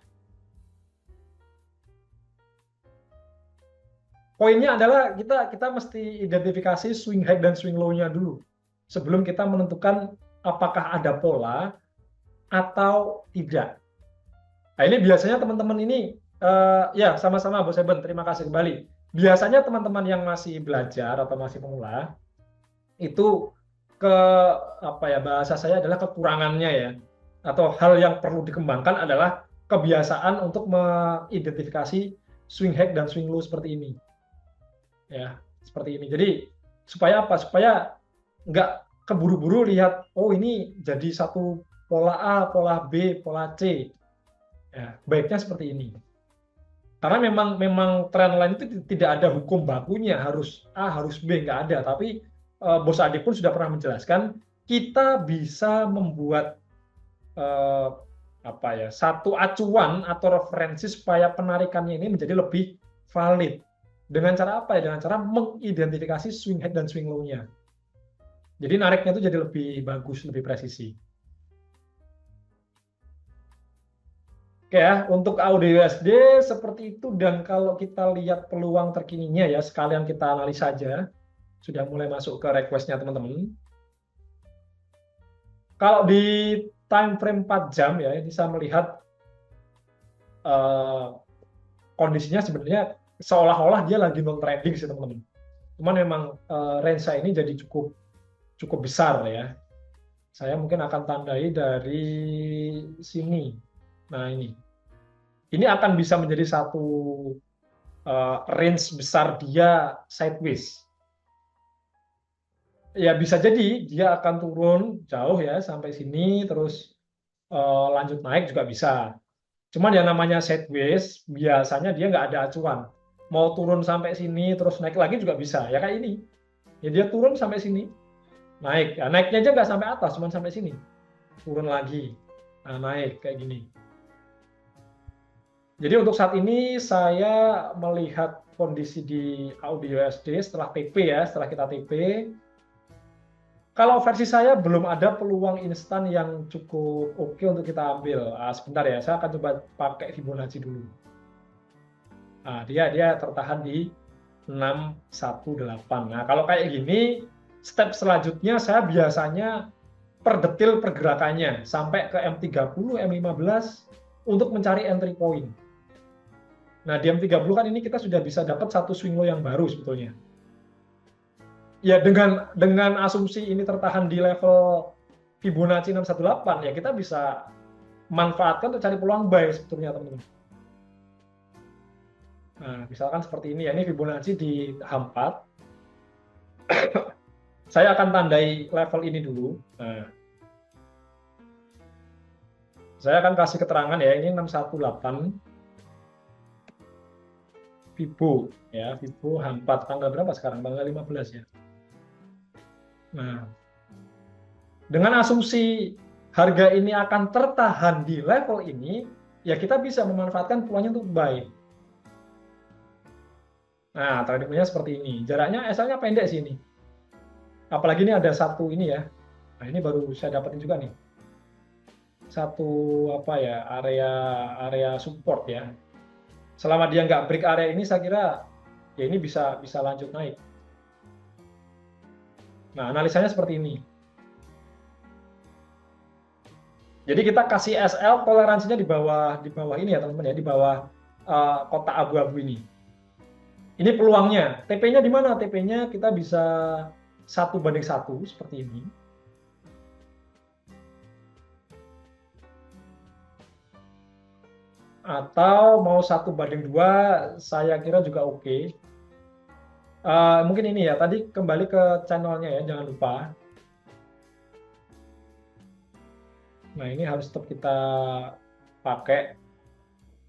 poinnya adalah kita mesti identifikasi swing high dan swing low-nya dulu sebelum kita menentukan apakah ada pola atau tidak. Nah, ini biasanya teman-teman ini ya sama-sama Bos Eben, terima kasih kembali. Biasanya teman-teman yang masih belajar atau masih pemula itu apa ya, bahasa saya adalah kekurangannya ya, atau hal yang perlu dikembangkan adalah kebiasaan untuk mengidentifikasi swing high dan swing low seperti ini. Ya, seperti ini. Jadi supaya apa? Supaya nggak keburu-buru lihat, oh ini jadi satu pola A, pola B, pola C. Ya, baiknya seperti ini. Karena memang trend line itu tidak ada hukum bakunya harus A, harus B, nggak ada. Tapi Bos Adi pun sudah pernah menjelaskan, kita bisa membuat apa ya, satu acuan atau referensi supaya penarikannya ini menjadi lebih valid. Dengan cara apa ya? Dengan cara mengidentifikasi swing high dan swing low-nya. Jadi nariknya itu jadi lebih bagus, lebih presisi. Oke ya, untuk audio USD seperti itu, dan kalau kita lihat peluang terkininya ya, sekalian kita analisa saja. Sudah mulai masuk ke request-nya teman-teman. Kalau di time frame 4 jam ya, bisa melihat kondisinya sebenarnya seolah-olah dia lagi non trading sih teman-teman. Cuman memang range ini jadi cukup besar ya. Saya mungkin akan tandai dari sini. Nah ini akan bisa menjadi satu range besar dia sideways. Ya bisa jadi dia akan turun jauh ya sampai sini, terus lanjut naik juga bisa. Cuman yang namanya sideways biasanya dia nggak ada acuan. Mau turun sampai sini terus naik lagi juga bisa, ya kayak ini. Ya dia turun sampai sini, naik. Ya, naiknya aja nggak sampai atas, cuma sampai sini. Turun lagi, nah, naik kayak gini. Jadi untuk saat ini saya melihat kondisi di audio USD setelah TP ya, setelah kita TP. Kalau versi saya belum ada peluang instan yang cukup oke untuk kita ambil. Sebentar ya, saya akan coba pakai Fibonacci dulu. Nah, dia tertahan di 618. Nah, kalau kayak gini, step selanjutnya saya biasanya perdetil pergerakannya sampai ke M30, M15 untuk mencari entry point. Nah, di M30 kan ini kita sudah bisa dapat satu swing low yang baru sebetulnya. Ya dengan asumsi ini tertahan di level Fibonacci 618 ya kita bisa manfaatkan untuk cari peluang buy sebetulnya teman-teman. Nah, misalkan seperti ini ya, ini Fibonacci di H4. Saya akan tandai level ini dulu. Nah, saya akan kasih keterangan ya, ini 618 Fibo ya, Fibo H4 tanggal berapa sekarang? Tanggal 15 ya. Nah, dengan asumsi harga ini akan tertahan di level ini, ya kita bisa memanfaatkan peluangnya untuk buy. Nah, tradingnya seperti ini. Jaraknya SL-nya pendek sih ini. Apalagi ini ada satu ini ya. Nah, ini baru saya dapetin juga nih. Satu apa ya, area support ya. Selama dia nggak break area ini, saya kira ya ini bisa lanjut naik. Nah, analisanya seperti ini. Jadi kita kasih SL toleransinya di bawah ini ya teman-teman ya, di bawah kotak abu-abu ini. Ini peluangnya. TP-nya di mana? TP-nya kita bisa 1:1 seperti ini. Atau mau 1:2, saya kira juga oke. Mungkin ini ya, tadi kembali ke channelnya ya, jangan lupa. Nah, ini harus tetap kita pakai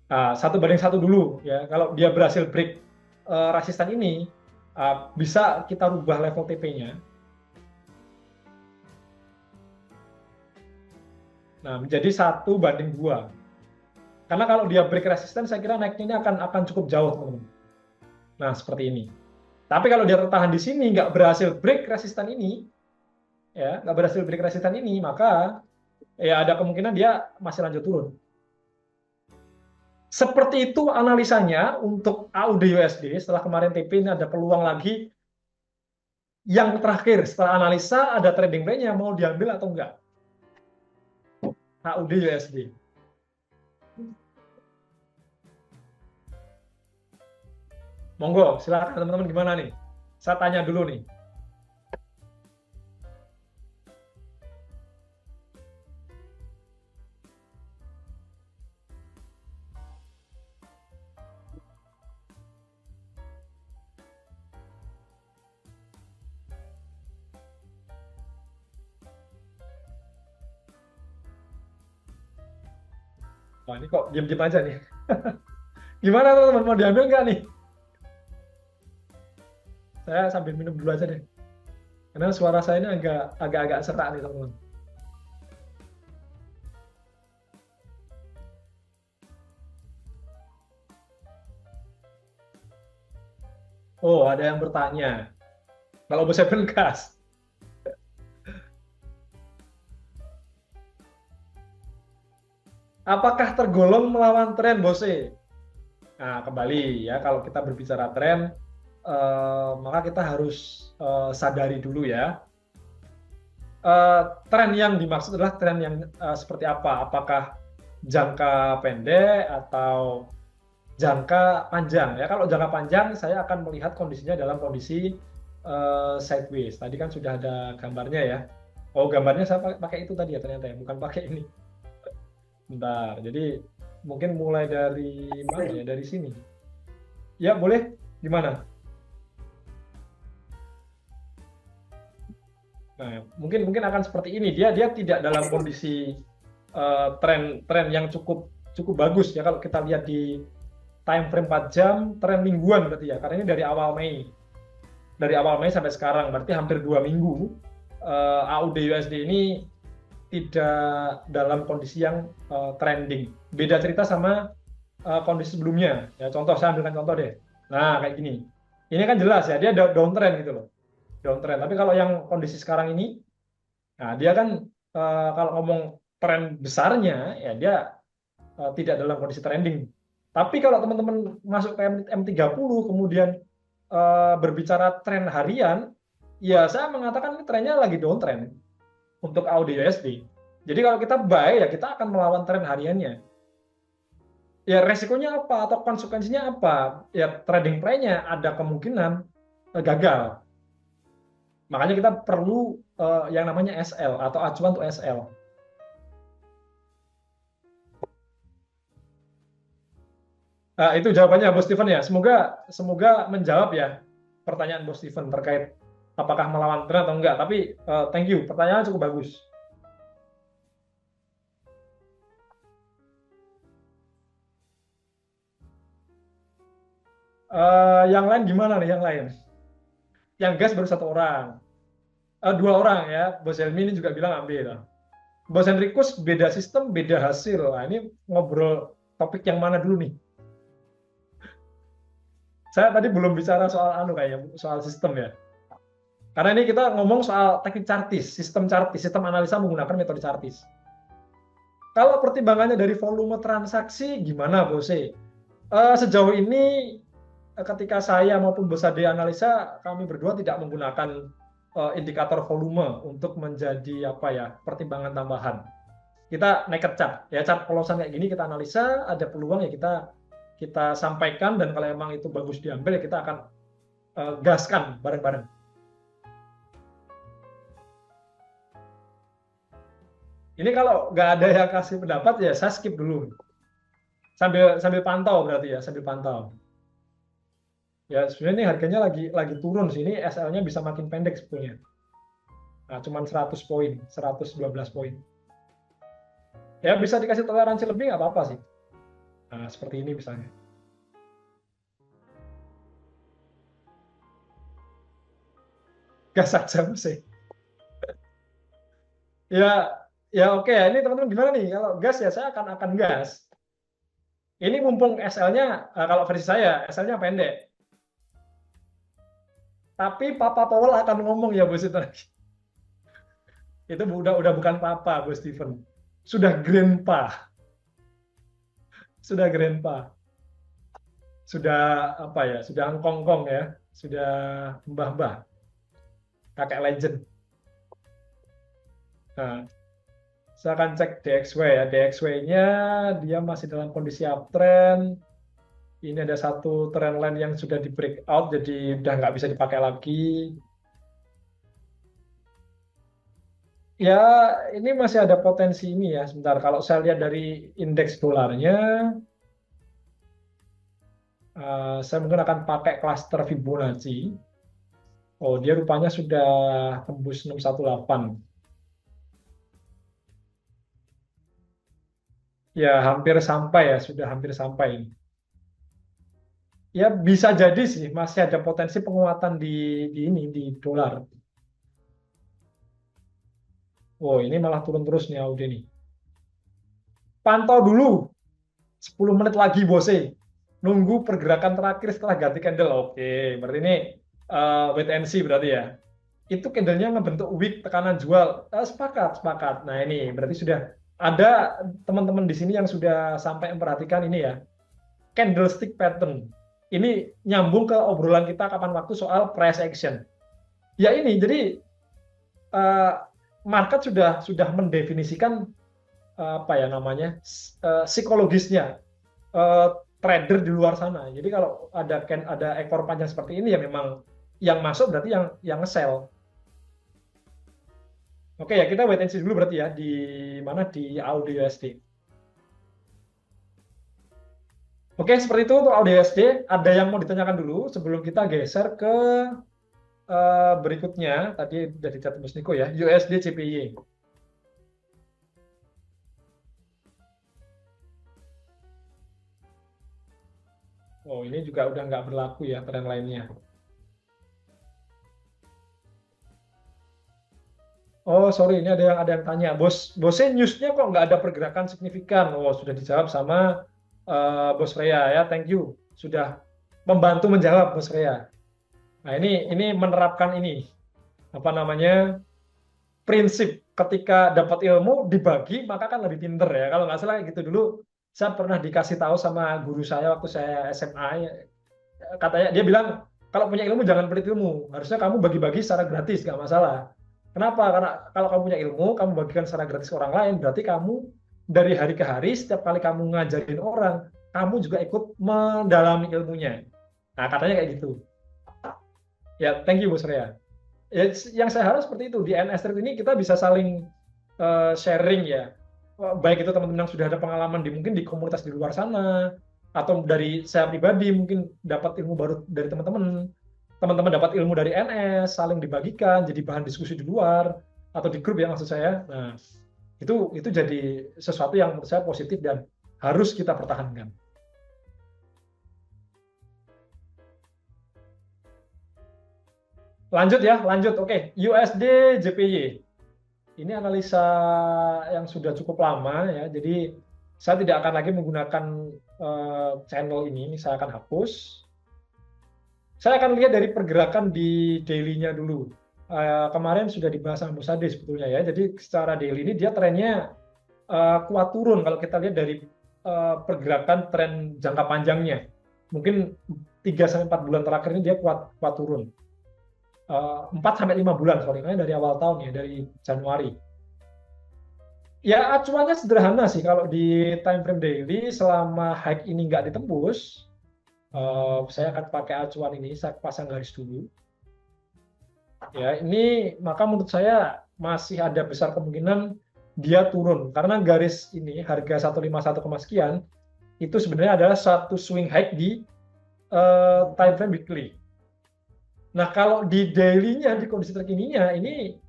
1:1 dulu ya. Kalau dia berhasil break resisten ini, bisa kita rubah level TP-nya. Nah, menjadi 1:2. Karena kalau dia break resisten, saya kira naiknya ini akan cukup jauh, teman-teman. Nah, seperti ini. Tapi kalau dia tertahan di sini, nggak berhasil break resisten ini, ya, nggak berhasil break resisten ini, maka ya ada kemungkinan dia masih lanjut turun. Seperti itu analisanya untuk AUD USD. Setelah kemarin TP ini ada peluang lagi. Yang terakhir setelah analisa ada trading play-nya, mau diambil atau enggak? AUD USD. Monggo, silakan teman-teman, gimana nih? Saya tanya dulu nih. Wah, ini kok diam-diam aja nih. Gimana teman-teman, mau diambil nggak nih? Saya sambil minum dulu aja deh. Karena suara saya ini agak-agak serak nih teman-teman. Oh, ada yang bertanya. Kalau Bos Seven gas. Apakah tergolong melawan tren, Bose? Nah, kembali ya, kalau kita berbicara tren, maka kita harus sadari dulu ya. Tren yang dimaksud adalah tren yang seperti apa? Apakah jangka pendek atau jangka panjang? Ya, kalau jangka panjang, saya akan melihat kondisinya dalam kondisi sideways. Tadi kan sudah ada gambarnya ya. Oh, gambarnya saya pakai itu tadi ya ternyata ya, bukan pakai ini. Bentar, jadi mungkin mulai dari mana ya? Dari sini. Ya, boleh. Gimana? Nah, mungkin akan seperti ini. Dia tidak dalam kondisi tren yang cukup bagus ya. Kalau kita lihat di time frame 4 jam, tren mingguan berarti ya. Karena ini dari awal Mei. Dari awal Mei sampai sekarang, berarti hampir 2 minggu. AUD USD ini tidak dalam kondisi yang trending. Beda cerita sama kondisi sebelumnya. Ya, contoh, saya ambilkan contoh deh. Nah, kayak gini. Ini kan jelas ya, dia downtrend gitu loh. Downtrend. Tapi kalau yang kondisi sekarang ini, nah dia kan kalau ngomong tren besarnya, ya dia tidak dalam kondisi trending. Tapi kalau teman-teman masuk ke M30, kemudian berbicara tren harian, ya saya mengatakan ini trennya lagi downtrend untuk AUD USD. Jadi kalau kita buy, ya kita akan melawan tren hariannya. Ya resikonya apa atau konsekuensinya apa? Ya trading play-nya ada kemungkinan gagal. Makanya kita perlu yang namanya SL atau acuan untuk SL. Itu jawabannya Bos Steven ya. Semoga menjawab ya pertanyaan Bos Steven terkait apakah melawan tren atau enggak. Tapi thank you, pertanyaannya cukup bagus. Yang lain gimana nih? Yang lain? Yang gas baru 1 orang. 2 orang ya. Bos Helmi ini juga bilang ambil. Bos Henrikus beda sistem, beda hasil. Nah, ini ngobrol topik yang mana dulu nih? Saya tadi belum bicara soal kayaknya, soal sistem ya. Karena ini kita ngomong soal teknik chartis, sistem analisa menggunakan metode chartis. Kalau pertimbangannya dari volume transaksi, gimana Bose? Sejauh ini, ketika saya maupun Bos Ade analisa, kami berdua tidak menggunakan indikator volume untuk menjadi pertimbangan tambahan. Kita naked chart, ya chart polosan kayak gini kita analisa, ada peluang ya kita sampaikan, dan kalau emang itu bagus diambil ya kita akan gaskan bareng-bareng. Ini kalau nggak ada yang kasih pendapat ya saya skip dulu. Sambil pantau berarti ya, sambil pantau. Ya sebenarnya ini harganya lagi turun sini, SL-nya bisa makin pendek sebetulnya. Nah, cuman 100 poin, 112 poin. Ya bisa dikasih toleransi lebih nggak apa-apa sih. Nah, seperti ini misalnya. Gas aja sih. Ya oke ya. Ini teman-teman gimana nih? Kalau gas ya saya akan gas. Ini mumpung SL-nya, kalau versi saya, SL-nya pendek. Tapi Papa Powell akan ngomong ya Bos itu. Itu udah bukan Papa Bos Steven. Sudah grandpa. Sudah grandpa. Sudah apa ya? Sudah angkongkong ya. Sudah mbah-mbah. Kakek legend. Nah, saya akan cek DXY ya. DXY-nya dia masih dalam kondisi uptrend. Ini ada satu trendline yang sudah di breakout, jadi udah nggak bisa dipakai lagi. Ya, ini masih ada potensi ini ya. Sebentar, kalau saya lihat dari indeks dolarnya, saya mungkin akan pakai cluster Fibonacci. Oh, dia rupanya sudah tembus 618. Ya, hampir sampai ya, sudah hampir sampai. Ya, bisa jadi sih masih ada potensi penguatan di dolar. Oh, ini malah turun terus nih Audi nih. Pantau dulu 10 menit lagi bose. Nunggu pergerakan terakhir setelah ganti candle. Oke, berarti ini wait and see berarti ya. Itu candlenya ngebentuk wick tekanan jual. Sepakat, sepakat. Nah ini berarti sudah ada teman-teman di sini yang sudah sampai memperhatikan ini ya. Candlestick pattern. Ini nyambung ke obrolan kita kapan waktu soal price action. Ya ini, jadi market sudah mendefinisikan apa ya namanya psikologisnya trader di luar sana. Jadi kalau ada ekor panjang seperti ini ya memang yang masuk berarti yang nge-sell. Oke ya, kita wait and see dulu berarti ya di mana di Audi USD. Oke, seperti itu untuk Audi USD. Ada yang mau ditanyakan dulu sebelum kita geser ke berikutnya. Tadi sudah dicatat Mas Niko ya, USD CPY. Oh, ini juga udah nggak berlaku ya tren lainnya. Oh, sorry, ini ada yang tanya, bosnya newsnya kok nggak ada pergerakan signifikan? Oh, sudah dijawab sama Bos Freya ya, thank you sudah membantu menjawab Bos Freya. Nah, ini menerapkan ini apa namanya prinsip ketika dapat ilmu dibagi maka kan lebih pinter ya. Kalau nggak salah gitu dulu saya pernah dikasih tahu sama guru saya waktu saya SMA ya. Katanya dia bilang kalau punya ilmu jangan pelit ilmu, harusnya kamu bagi-bagi secara gratis nggak masalah. Kenapa? Karena kalau kamu punya ilmu, kamu bagikan secara gratis ke orang lain, berarti kamu dari hari ke hari, setiap kali kamu ngajarin orang, kamu juga ikut mendalami ilmunya. Nah, katanya kayak gitu. Ya, thank you, Bu Surya. Ya, yang saya harap seperti itu. Di NS Street ini kita bisa saling sharing ya. Baik itu teman-teman yang sudah ada pengalaman mungkin di komunitas di luar sana, atau dari saya pribadi mungkin dapat ilmu baru dari teman-teman dapat ilmu dari NS, saling dibagikan, jadi bahan diskusi di luar atau di grup ya maksud saya. Nah, itu jadi sesuatu yang menurut saya positif dan harus kita pertahankan. Lanjut ya, lanjut. Oke, USD JPY. Ini analisa yang sudah cukup lama ya, jadi saya tidak akan lagi menggunakan channel ini saya akan hapus. Saya akan lihat dari pergerakan di daily-nya dulu. Kemarin sudah dibahas sama Bu Sade sebetulnya ya. Jadi secara daily ini dia trennya kuat turun kalau kita lihat dari pergerakan tren jangka panjangnya. Mungkin 3-4 bulan terakhir ini dia kuat turun. 4-5 bulan soalnya dari awal tahun ya, dari Januari. Ya acuannya sederhana sih kalau di time frame daily selama high ini nggak ditembus. Saya akan pakai acuan ini, saya pasang garis dulu. Ya, ini maka menurut saya masih ada besar kemungkinan dia turun karena garis ini harga 151, sekian itu sebenarnya adalah satu swing high di time frame weekly. Nah, kalau di daily-nya di kondisi terkininya ini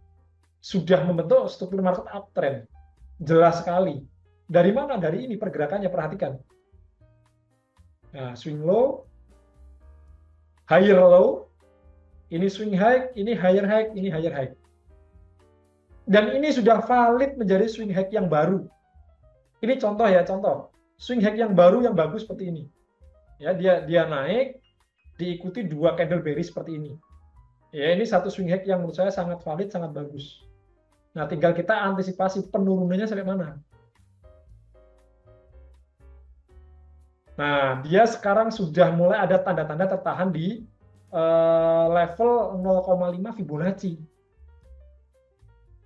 sudah membentuk struktur market uptrend. Jelas sekali. Dari mana? Dari ini pergerakannya, perhatikan. Nah, swing low, higher low, ini swing high, ini higher high, ini higher high. Dan ini sudah valid menjadi swing high yang baru. Ini contoh ya, contoh. Swing high yang baru yang bagus seperti ini. Ya, dia naik, diikuti 2 candle bearish seperti ini. Ya, ini satu swing high yang menurut saya sangat valid, sangat bagus. Nah, tinggal kita antisipasi penurunannya sampai mana. Nah, dia sekarang sudah mulai ada tanda-tanda tertahan di level 0,5 Fibonacci.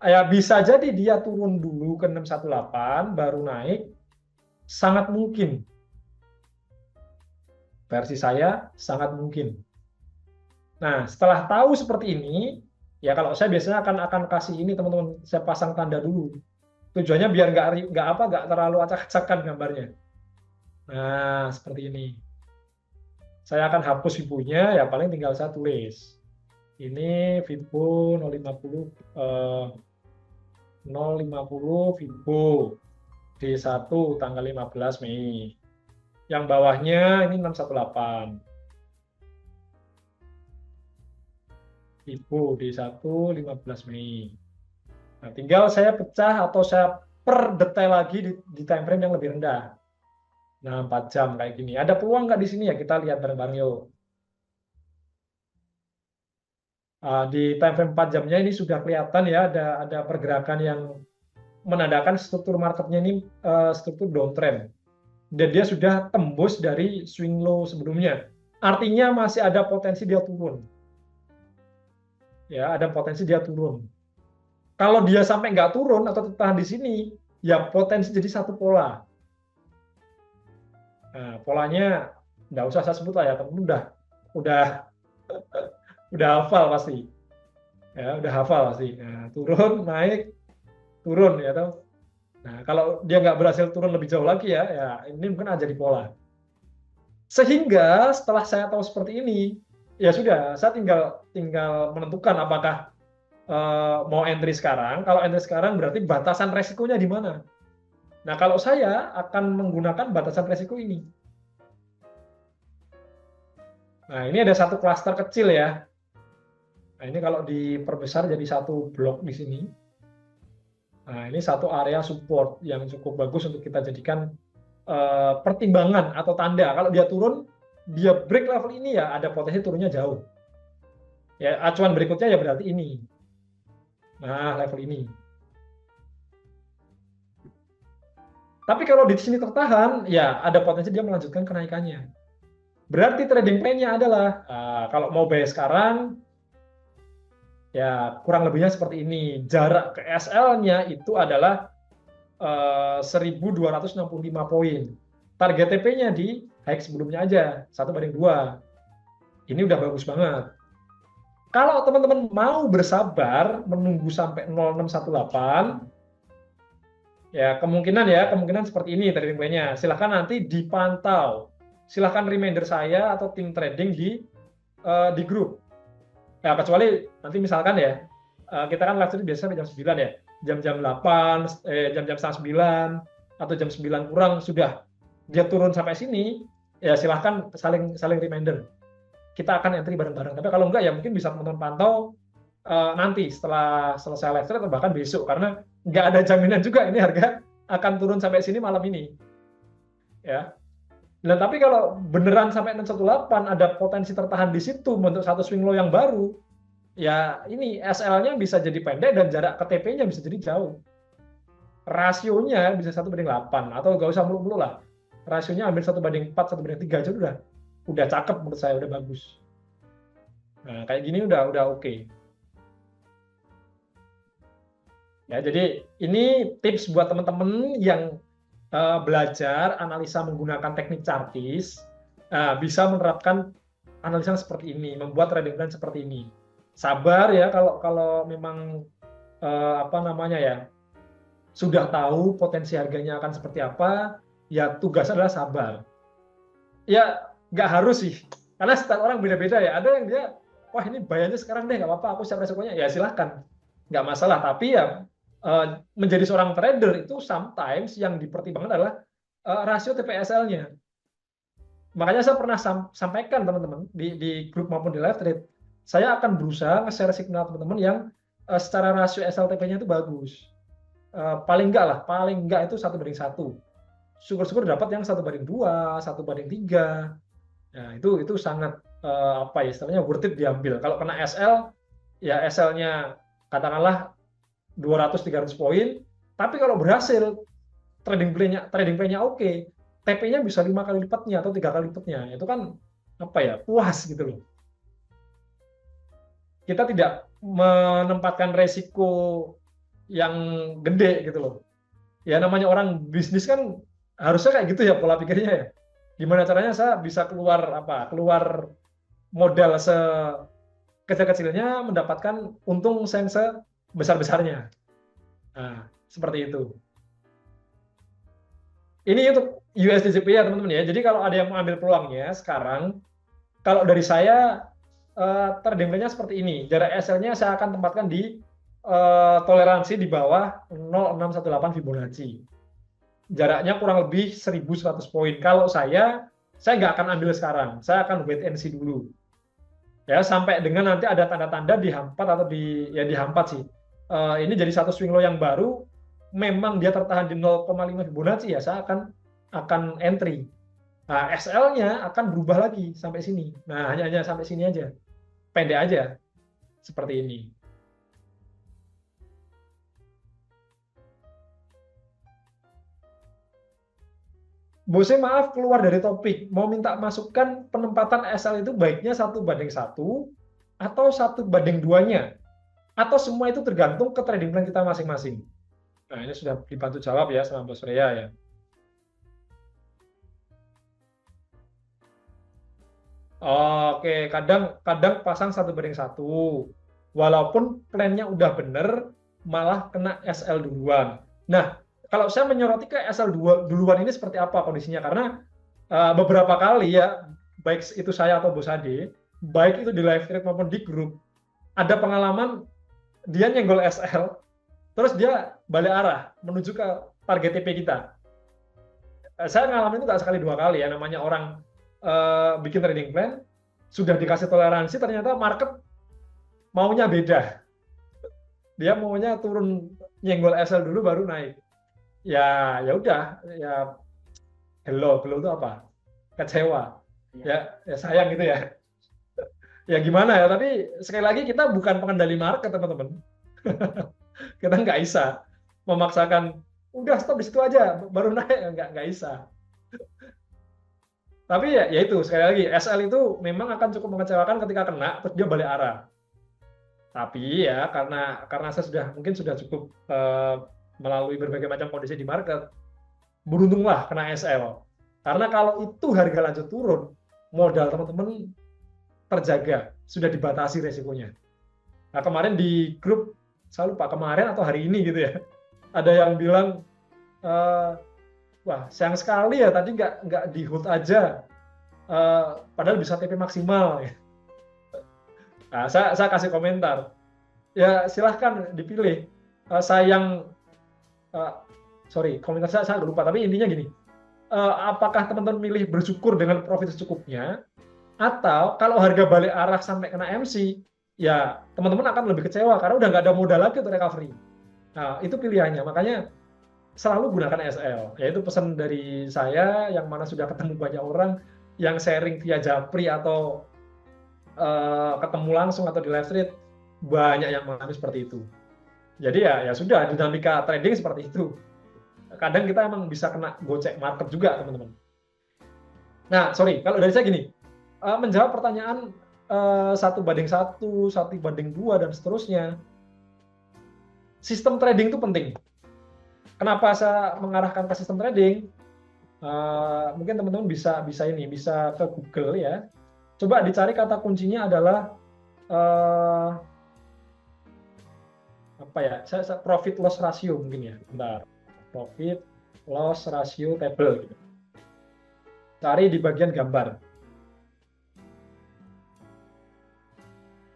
Ya, bisa jadi dia turun dulu ke 618, baru naik, sangat mungkin. Versi saya, sangat mungkin. Nah, setelah tahu seperti ini, ya kalau saya biasanya akan kasih ini teman-teman, saya pasang tanda dulu. Tujuannya biar nggak terlalu acak-acakan gambarnya. Nah, seperti ini. Saya akan hapus Fibo-nya, ya paling tinggal saya tulis. Ini Fibo 050 Fibo D1 tanggal 15 Mei. Yang bawahnya ini 618. Fibo D1 15 Mei. Nah, tinggal saya pecah atau saya perdetail lagi di time frame yang lebih rendah. Nah, 4 jam kayak gini. Ada peluang nggak di sini ya? Kita lihat bareng-bareng yuk. Di time frame 4 jamnya ini sudah kelihatan ya, ada pergerakan yang menandakan struktur marketnya ini struktur downtrend. Dan dia sudah tembus dari swing low sebelumnya. Artinya masih ada potensi dia turun. Ya, ada potensi dia turun. Kalau dia sampai nggak turun atau tertahan di sini, ya potensi jadi satu pola. Nah, polanya nggak usah saya sebut lah ya, teman udah hafal pasti. Ya, udah hafal pasti. Nah, turun, naik, turun ya toh. Nah, kalau dia nggak berhasil turun lebih jauh lagi ya ini mungkin aja di pola. Sehingga setelah saya tahu seperti ini, ya sudah, saya tinggal menentukan apakah mau entry sekarang. Kalau entry sekarang berarti batasan resikonya di mana. Nah, kalau saya akan menggunakan batasan resiko ini. Nah, ini ada satu klaster kecil ya. Nah, ini kalau diperbesar jadi satu blok di sini. Nah, ini satu area support yang cukup bagus untuk kita jadikan pertimbangan atau tanda. Kalau dia turun, dia break level ini ya ada potensi turunnya jauh. Ya, acuan berikutnya ya berarti ini. Nah, level ini. Tapi kalau di sini tertahan, ya ada potensi dia melanjutkan kenaikannya. Berarti trading plan-nya adalah, kalau mau buy sekarang, ya kurang lebihnya seperti ini. Jarak ke SL-nya itu adalah 1265 poin. Target TP-nya di high sebelumnya aja, 1/2. Ini udah bagus banget. Kalau teman-teman mau bersabar menunggu sampai 0618, ya kemungkinan seperti ini trading plan-nya. Silahkan nanti dipantau. Silahkan reminder saya atau tim trading di grup. Ya, kecuali nanti misalkan ya, kita kan live stream biasanya jam 9 ya. Jam-jam 8, jam-jam setengah 9, atau jam 9 kurang sudah dia turun sampai sini, ya silahkan saling reminder. Kita akan entry bareng-bareng. Tapi kalau enggak ya mungkin bisa teman-teman pantau nanti setelah selesai live stream atau bahkan besok, karena nggak ada jaminan juga ini harga akan turun sampai sini malam ini. Ya. Nah, tapi kalau beneran sampai 618 ada potensi tertahan di situ untuk satu swing low yang baru, ya ini SL-nya bisa jadi pendek dan jarak ke TP-nya bisa jadi jauh. Rasionya bisa 1/8 atau nggak usah mulu-mulu lah. Rasionya ambil 1/4, 1/3 aja udah cakep menurut saya, udah bagus. Nah, kayak gini udah oke. Ya, jadi ini tips buat teman-teman yang belajar analisa menggunakan teknik chartis, bisa menerapkan analisa seperti ini, membuat trading plan seperti ini. Sabar ya kalau memang sudah tahu potensi harganya akan seperti apa, ya tugas adalah sabar. Ya nggak harus sih, karena setiap orang beda-beda ya. Ada yang dia, wah ini bayarnya sekarang deh, nggak apa-apa, aku siap resikonya, ya silahkan, nggak masalah. Tapi ya menjadi seorang trader itu sometimes yang dipertimbangkan adalah rasio TPSL-nya. Makanya saya pernah sampaikan teman-teman di grup maupun di live trade, saya akan berusaha nge-share signal teman-teman yang secara rasio SLTP-nya itu bagus. Paling enggak itu 1/1. Syukur-syukur dapat yang 1/2, 1/3. Nah, itu sangat istilahnya worth it diambil. Kalau kena SL, ya SL-nya katakanlah 200-300 poin, tapi kalau berhasil trading plan-nya oke, TP-nya bisa 5 kali lipatnya atau 3 kali lipatnya. Itu kan apa ya, puas gitu loh. Kita tidak menempatkan resiko yang gede gitu loh. Ya namanya orang bisnis kan harusnya kayak gitu ya pola pikirnya ya. Gimana caranya saya bisa keluar modal sekecil-kecilnya mendapatkan untung sen sebesar-besarnya. Nah, seperti itu. Ini untuk USDJP ya teman-teman ya. Jadi kalau ada yang mau ambil peluangnya sekarang, kalau dari saya trading plan-nya seperti ini. Jarak SL-nya saya akan tempatkan di toleransi di bawah 0,618 Fibonacci. Jaraknya kurang lebih 1.100 poin. Kalau saya nggak akan ambil sekarang. Saya akan wait and see dulu. Ya, sampai dengan nanti ada tanda-tanda dihampat atau dihampat sih. Ini jadi satu swing low yang baru, memang dia tertahan di 0,5 Fibonacci ya, saya akan entry. Nah, SL-nya akan berubah lagi sampai sini. Nah, hanya sampai sini aja. Pendek aja. Seperti ini. Bose maaf keluar dari topik. Mau minta masukan penempatan SL itu baiknya 1:1 atau 1:2-nya. Atau semua itu tergantung ke trading plan kita masing-masing. Nah, ini sudah dibantu jawab ya sama Bos Freya ya. Oke, kadang pasang 1:1. Walaupun plannya udah bener, malah kena SL duluan. Nah, kalau saya menyoroti ke SL duluan ini seperti apa kondisinya? Karena beberapa kali ya, baik itu saya atau Bos Ade, baik itu di live thread maupun di grup, ada pengalaman dia nyenggol SL, terus dia balik arah menuju ke target TP kita. Saya ngalamin itu nggak sekali dua kali ya, namanya orang bikin trading plan, sudah dikasih toleransi, ternyata market maunya beda. Dia maunya turun nyenggol SL dulu baru naik. Ya udah, ya gelo itu apa? Kecewa. Ya sayang gitu ya. Ya gimana ya, tapi sekali lagi kita bukan pengendali market teman-teman. Kita nggak bisa memaksakan udah stop di situ aja baru naik, nggak bisa. Tapi ya itu sekali lagi SL itu memang akan cukup mengecewakan ketika kena terus dia balik arah. Tapi ya karena saya mungkin sudah cukup melalui berbagai macam kondisi di market, beruntunglah kena SL. Karena kalau itu harga lanjut turun, modal teman-teman terjaga, sudah dibatasi resikonya. Nah, kemarin di grup, saya lupa kemarin atau hari ini gitu ya, ada yang bilang, wah sayang sekali ya tadi nggak di hold aja, padahal bisa TP maksimal. Nah, saya kasih komentar, ya silahkan dipilih. Komentar saya lupa, tapi intinya gini, apakah teman-teman milih bersyukur dengan profit secukupnya, atau kalau harga balik arah sampai kena MC, ya teman-teman akan lebih kecewa karena udah nggak ada modal lagi untuk recovery. Nah, itu pilihannya. Makanya selalu gunakan SL. Yaitu pesan dari saya yang mana sudah ketemu banyak orang yang sharing via Japri atau ketemu langsung atau di live thread, banyak yang mengalami seperti itu. Jadi ya sudah, dinamika trading seperti itu. Kadang kita emang bisa kena gocek market juga, teman-teman. Nah, kalau dari saya gini, menjawab pertanyaan 1:1, 1:2 dan seterusnya. Sistem trading itu penting. Kenapa saya mengarahkan ke sistem trading? Mungkin teman-teman bisa ke Google ya. Coba dicari kata kuncinya adalah profit loss ratio mungkin ya. Bentar. Profit loss ratio table gitu. Cari di bagian gambar.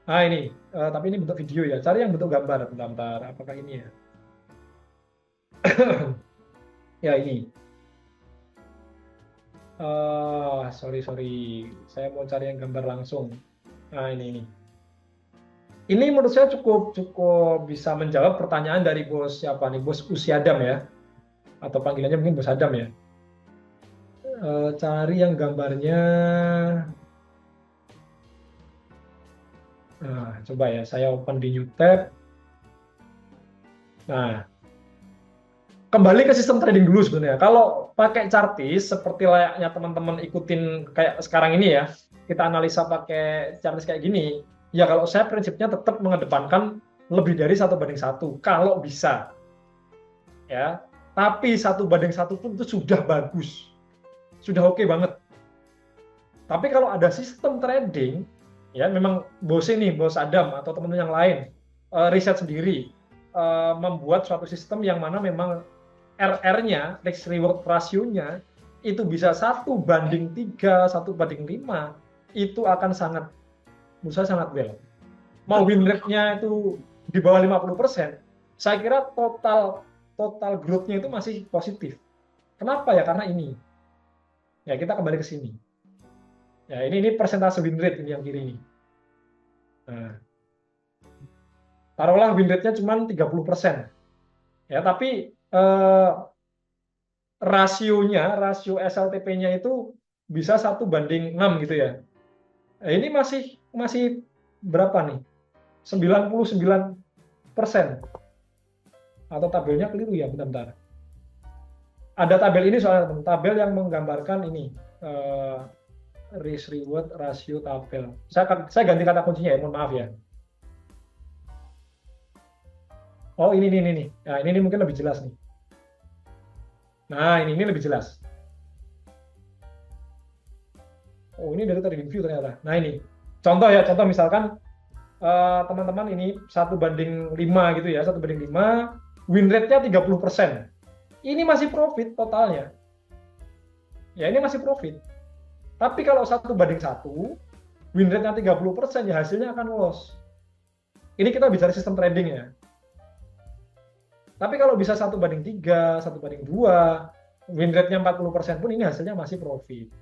Nah ini, tapi ini bentuk video ya. Cari yang bentuk gambar. Bentar. Apakah ini ya? Ya ini. Sorry. Saya mau cari yang gambar langsung. Nah ini. Ini menurut saya cukup bisa menjawab pertanyaan dari bos siapa nih? Bos Usiadam ya. Atau panggilannya mungkin Bos Adam ya. Cari yang gambarnya. Nah, coba ya, saya open di new tab. Nah, kembali ke sistem trading dulu sebenarnya. Kalau pakai chartis seperti layaknya teman-teman ikutin kayak sekarang ini ya, kita analisa pakai chartis kayak gini, ya kalau saya prinsipnya tetap mengedepankan lebih dari 1:1 kalau bisa, ya. Tapi 1:1 pun itu sudah bagus, sudah oke banget. Tapi kalau ada sistem trading, ya memang bos Adam atau teman-teman yang lain riset sendiri, membuat suatu sistem yang mana memang RR-nya, risk reward ratio-nya itu bisa 1:3, 1:5, itu akan sangat, menurut saya sangat well. Mau win rate-nya itu di bawah 50%, saya kira total growth-nya itu masih positif. Kenapa ya? Karena ini. Ya, kita kembali ke sini. Ya, ini persentase win rate ini yang kiri ini. Nah, taruhlah win rate-nya cuma 30%. Ya, tapi rasio SLTP-nya itu bisa 1:6 gitu ya. Nah, ini masih berapa nih? 99%. Atau tabelnya keliru ya, bentar-bentar. Ada tabel ini soalnya, tabel yang menggambarkan ini risk reward ratio tabel. Saya ganti kata kuncinya ya, mohon maaf ya. Oh, ini. Nah, ini mungkin lebih jelas nih. Nah, ini lebih jelas. Oh, ini dari TradingView ternyata. Nah, ini. Contoh misalkan teman-teman ini 1:5 gitu ya, 1:5, win rate-nya 30%. Ini masih profit totalnya. Ya, ini masih profit. Tapi kalau 1:1, win rate-nya 30%, ya hasilnya akan loss. Ini kita bicara sistem trading ya. Tapi kalau bisa 1:3, 1:2, win rate-nya 40% pun ini hasilnya masih profit.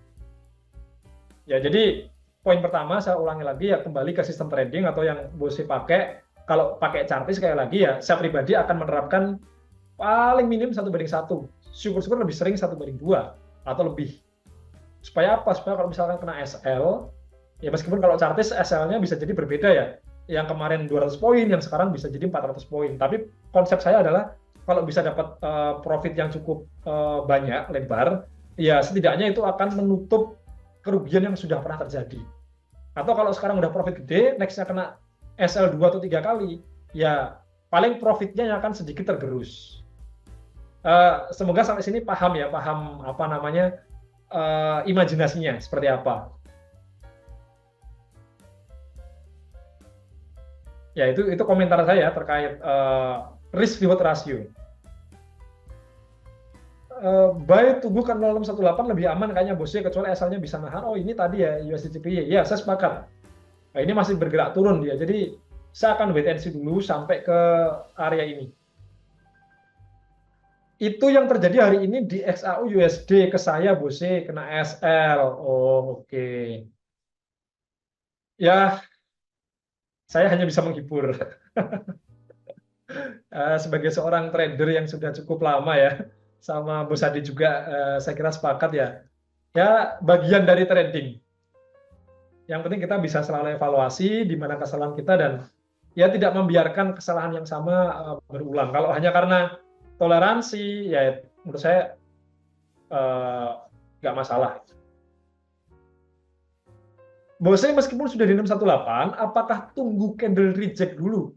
Ya, jadi poin pertama saya ulangi lagi ya, kembali ke sistem trading atau yang Bose pakai. Kalau pakai chartis sekali lagi ya, saya pribadi akan menerapkan paling minim 1:1. Syukur-syukur lebih sering 1:2 atau lebih. Supaya apa? Supaya kalau misalkan kena SL, ya meskipun kalau chartis SL-nya bisa jadi berbeda ya. Yang kemarin 200 poin, yang sekarang bisa jadi 400 poin. Tapi konsep saya adalah kalau bisa dapat profit yang cukup banyak, lebar, ya setidaknya itu akan menutup kerugian yang sudah pernah terjadi. Atau kalau sekarang udah profit gede, next-nya kena SL 2 atau 3 kali, ya paling profitnya yang akan sedikit tergerus. Semoga sampai sini paham apa namanya, imajinasinya seperti apa. Ya, itu komentar saya terkait risk reward ratio. Buy tunggu ke 0618 lebih aman kayaknya Bosnya, kecuali SL-nya bisa nahan. Oh, ini tadi ya USD/CPY. Ya, saya sepakat. Nah, ini masih bergerak turun dia. Jadi saya akan wait and see dulu sampai ke area ini. Itu yang terjadi hari ini di XAU USD ke saya, Bose, kena SL. Oh, oke. Ya, saya hanya bisa menghibur. Sebagai seorang trader yang sudah cukup lama ya, sama Bos Adi juga, saya kira sepakat ya. Ya, bagian dari trading. Yang penting kita bisa selalu evaluasi di mana kesalahan kita dan ya tidak membiarkan kesalahan yang sama berulang. Kalau hanya karena toleransi, ya menurut saya nggak masalah. Bosnya meskipun sudah di 618, apakah tunggu candle reject dulu?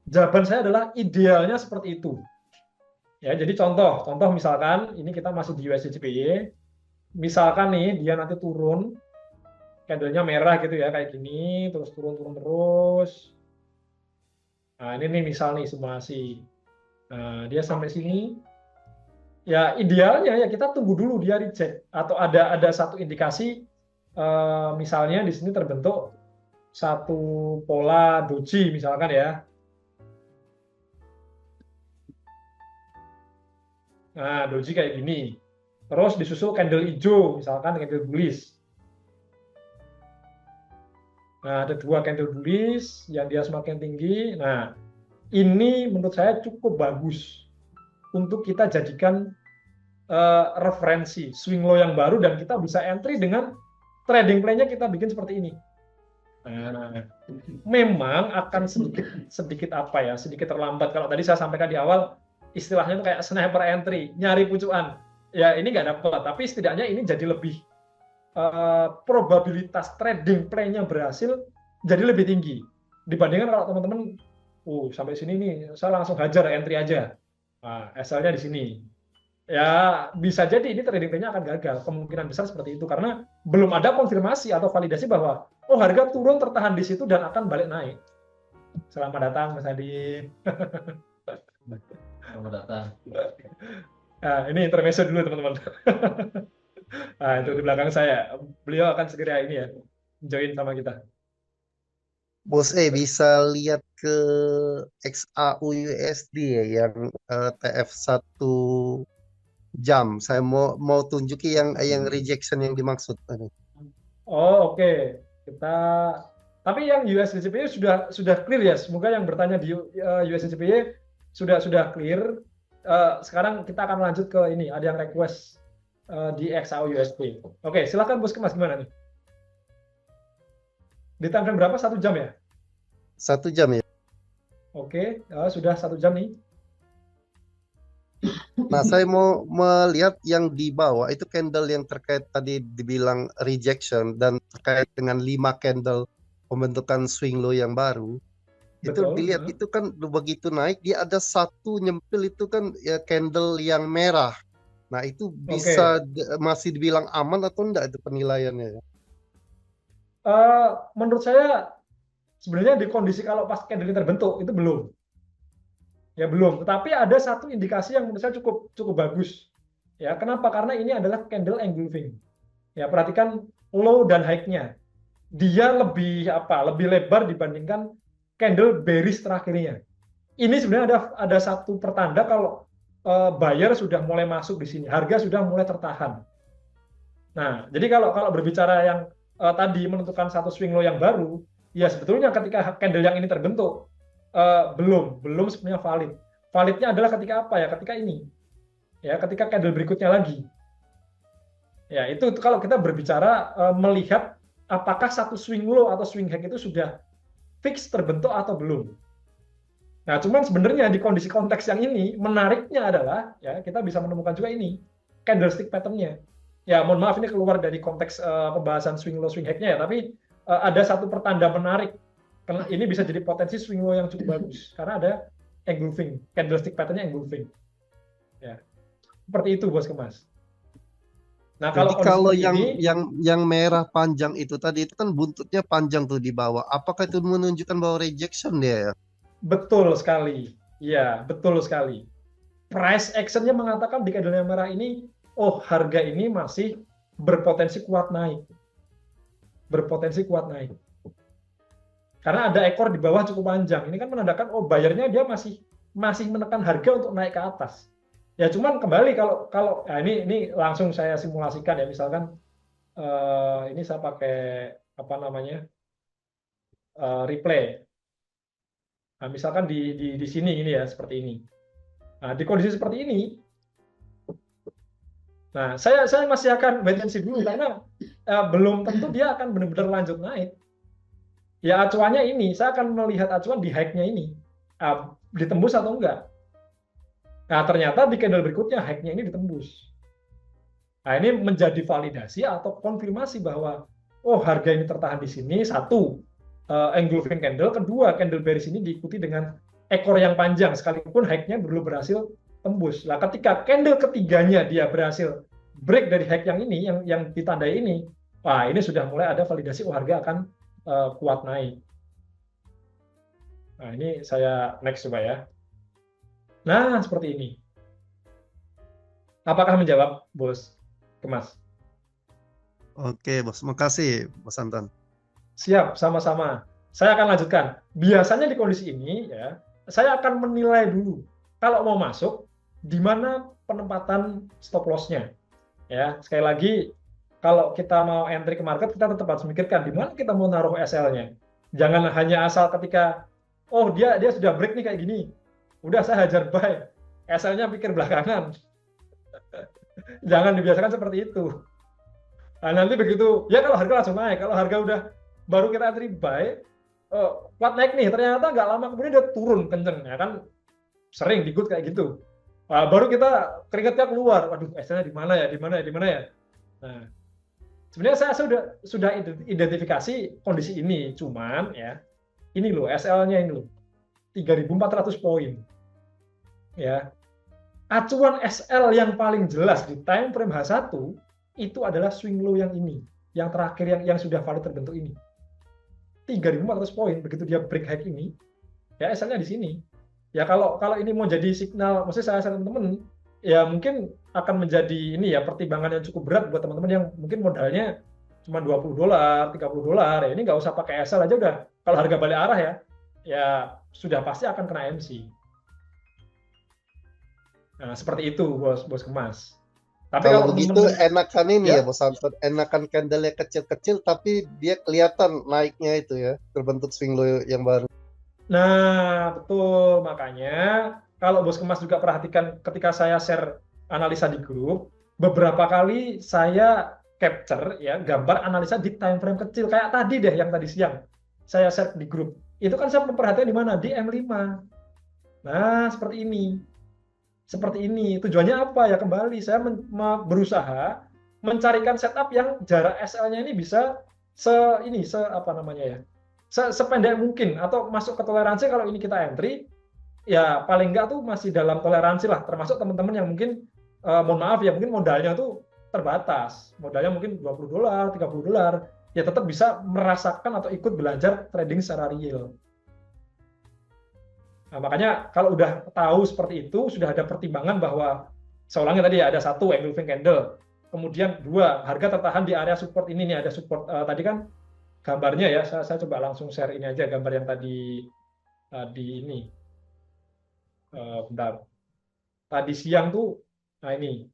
Jawaban saya adalah idealnya seperti itu. Ya, jadi contoh misalkan ini kita masih di USD/CPY, misalkan nih dia nanti turun, candlenya merah gitu ya kayak gini, terus turun terus. Nah, ini nih misal nih simulasi. Nah, dia sampai sini. Ya, idealnya ya kita tunggu dulu dia reject atau ada satu indikasi, misalnya di sini terbentuk satu pola doji misalkan ya. Nah, doji kayak gini. Terus disusul candle hijau, misalkan candle bullish. Nah, ada dua candle bullish yang dia semakin tinggi. Nah, ini menurut saya cukup bagus untuk kita jadikan referensi swing low yang baru dan kita bisa entry dengan trading plan-nya kita bikin seperti ini. Nah, memang akan sedikit apa ya, sedikit terlambat. Kalau tadi saya sampaikan di awal, istilahnya itu kayak sniper entry, nyari pucuan. ya ini nggak dapat, tapi setidaknya ini jadi lebih probabilitas trading plan-nya berhasil jadi lebih tinggi dibandingkan kalau teman-teman sampai sini nih saya langsung hajar entry aja. Nah, SL-nya di sini. Ya, bisa jadi ini trading plan-nya akan gagal. Kemungkinan besar seperti itu karena belum ada konfirmasi atau validasi bahwa harga turun tertahan di situ dan akan balik naik. Selamat datang Mas Adi. Selamat datang. Nah, ini intermezzo dulu teman-teman. Nah, itu di belakang saya. Beliau akan segera ini ya, join sama kita. Bos bisa lihat ke XAU USD ya yang TF 1 jam. Saya mau tunjuki yang rejection yang dimaksud. Oh, oke. Tapi yang USD/CPY sudah clear ya. Semoga yang bertanya di USD/CPY sudah clear. Sekarang kita akan lanjut ke ini. Ada yang request di XAU USD. Oke, silakan Bos Kemas, gimana nih? Di time frame berapa? 1 jam ya? 1 jam ya. Oke, sudah 1 jam nih. Nah, saya mau melihat yang di bawah itu candle yang terkait tadi dibilang rejection dan terkait dengan 5 candle pembentukan swing low yang baru. Itu Betul. dilihat itu kan begitu naik dia ada satu nyempil itu kan ya candle yang merah. Nah, itu bisa masih dibilang aman atau enggak itu penilaiannya? Menurut saya sebenarnya di kondisi kalau pas candle terbentuk itu belum. Ya belum, tetapi ada satu indikasi yang menurut saya cukup bagus. Ya, kenapa? Karena ini adalah candle engulfing. Ya, perhatikan low dan high-nya. Dia lebih lebar dibandingkan candle bearish terakhirnya. Ini sebenarnya ada satu pertanda kalau buyer sudah mulai masuk di sini, harga sudah mulai tertahan. Nah, jadi kalau berbicara yang tadi menentukan satu swing low yang baru, ya sebetulnya ketika candle yang ini terbentuk belum sebenarnya valid. Validnya adalah ketika apa ya? Ketika ini, ya ketika candle berikutnya lagi. Ya itu kalau kita berbicara melihat apakah satu swing low atau swing high itu sudah fix terbentuk atau belum. Nah, cuman sebenarnya di kondisi konteks yang ini menariknya adalah ya kita bisa menemukan juga ini candlestick pattern-nya. Ya mohon maaf ini keluar dari konteks pembahasan swing low swing high-nya ya, tapi ada satu pertanda menarik. Karena ini bisa jadi potensi swing low yang cukup bagus karena ada engulfing, candlestick pattern-nya engulfing. Ya. Seperti itu Bos Kemas. Nah, kalau yang merah panjang itu tadi itu kan buntutnya panjang tuh di bawah. Apakah itu menunjukkan bahwa rejection dia ya? Betul sekali. Ya, betul sekali. Price action-nya mengatakan di candle yang merah ini, harga ini masih berpotensi kuat naik. Berpotensi kuat naik. Karena ada ekor di bawah cukup panjang. Ini kan menandakan bayarnya dia masih menekan harga untuk naik ke atas. Ya cuman kembali kalau ini langsung saya simulasikan ya, misalkan ini saya pakai replay. Nah, misalkan di sini ini ya seperti ini. Nah, di kondisi seperti ini, nah saya masih akan wait and see dulu karena belum tentu dia akan benar-benar lanjut naik. Ya acuannya ini, saya akan melihat acuan di high-nya ini ditembus atau enggak. Nah ternyata di candle berikutnya high-nya ini ditembus. Nah ini menjadi validasi atau konfirmasi bahwa harga ini tertahan di sini. Satu, engulfing candle. Kedua, candle bearish ini diikuti dengan ekor yang panjang sekalipun high-nya belum berhasil tembus. Nah ketika candle ketiganya dia berhasil break dari high yang ini, yang ditandai ini, ini sudah mulai ada validasi harga akan kuat naik. Nah ini saya next coba ya. Nah seperti ini. Apakah menjawab Bos Kemas? Oke Bos, makasih Bos Anton. Siap, sama-sama. Saya akan lanjutkan. Biasanya di kondisi ini ya, saya akan menilai dulu kalau mau masuk di mana penempatan stop loss-nya. Ya, sekali lagi kalau kita mau entry ke market, kita tetap harus memikirkan di mana kita mau naruh SL-nya. Jangan hanya asal ketika, dia sudah break nih kayak gini, udah saya hajar buy, SL-nya pikir belakangan. Jangan dibiasakan seperti itu. Nah, nanti begitu, ya kalau harga langsung naik, kalau harga udah baru kita entry buy, kuat naik nih, ternyata nggak lama kemudian dia turun kenceng, ya kan? Sering di good kayak gitu. Baru kita keringatnya keluar. Waduh, SL-nya di mana ya? Di mana ya? Di mana ya? Nah, sebenarnya saya sudah identifikasi kondisi ini, cuman ya ini loh SL-nya ini loh 3.400 poin. Ya. Acuan SL yang paling jelas di time frame H1 itu adalah swing low yang ini, yang terakhir yang sudah valid terbentuk ini. 3.400 poin begitu dia break high ini, ya SL-nya di sini. Ya kalau ini mau jadi signal, maksudnya saya teman-teman, ya mungkin akan menjadi ini ya pertimbangan yang cukup berat buat teman-teman yang mungkin modalnya cuma $20, $30. Ya ini nggak usah pakai SL aja udah. Kalau harga balik arah ya sudah pasti akan kena MC. Nah, seperti itu bos kemas. Tapi Kalau begitu enakan ini ya, ya Bos Anton, enakan candle-nya kecil-kecil tapi dia kelihatan naiknya itu ya, terbentuk swing low yang baru. Nah, betul. Makanya kalau bos kemas juga perhatikan ketika saya share analisa di grup, beberapa kali saya capture ya gambar analisa di time frame kecil kayak tadi deh yang tadi siang saya share di grup. Itu kan saya memperhatikan di mana? Di M5. Nah, seperti ini. Seperti ini. Tujuannya apa? Ya kembali saya berusaha mencarikan setup yang jarak SL-nya ini bisa apa namanya ya? Sependek mungkin atau masuk ke toleransi. Kalau ini kita entry ya paling enggak tuh masih dalam toleransi lah, termasuk teman-teman yang mungkin mohon maaf ya mungkin modalnya tuh terbatas, modalnya mungkin $20, $30, ya tetap bisa merasakan atau ikut belajar trading secara real. Nah, makanya kalau udah tahu seperti itu, sudah ada pertimbangan bahwa saya ulangi tadi ya, ada satu engulfing candle, kemudian dua harga tertahan di area support ini nih, ada support tadi kan gambarnya ya, saya coba langsung share ini aja gambar yang tadi ini. Bentar. Tadi siang tuh, nah ini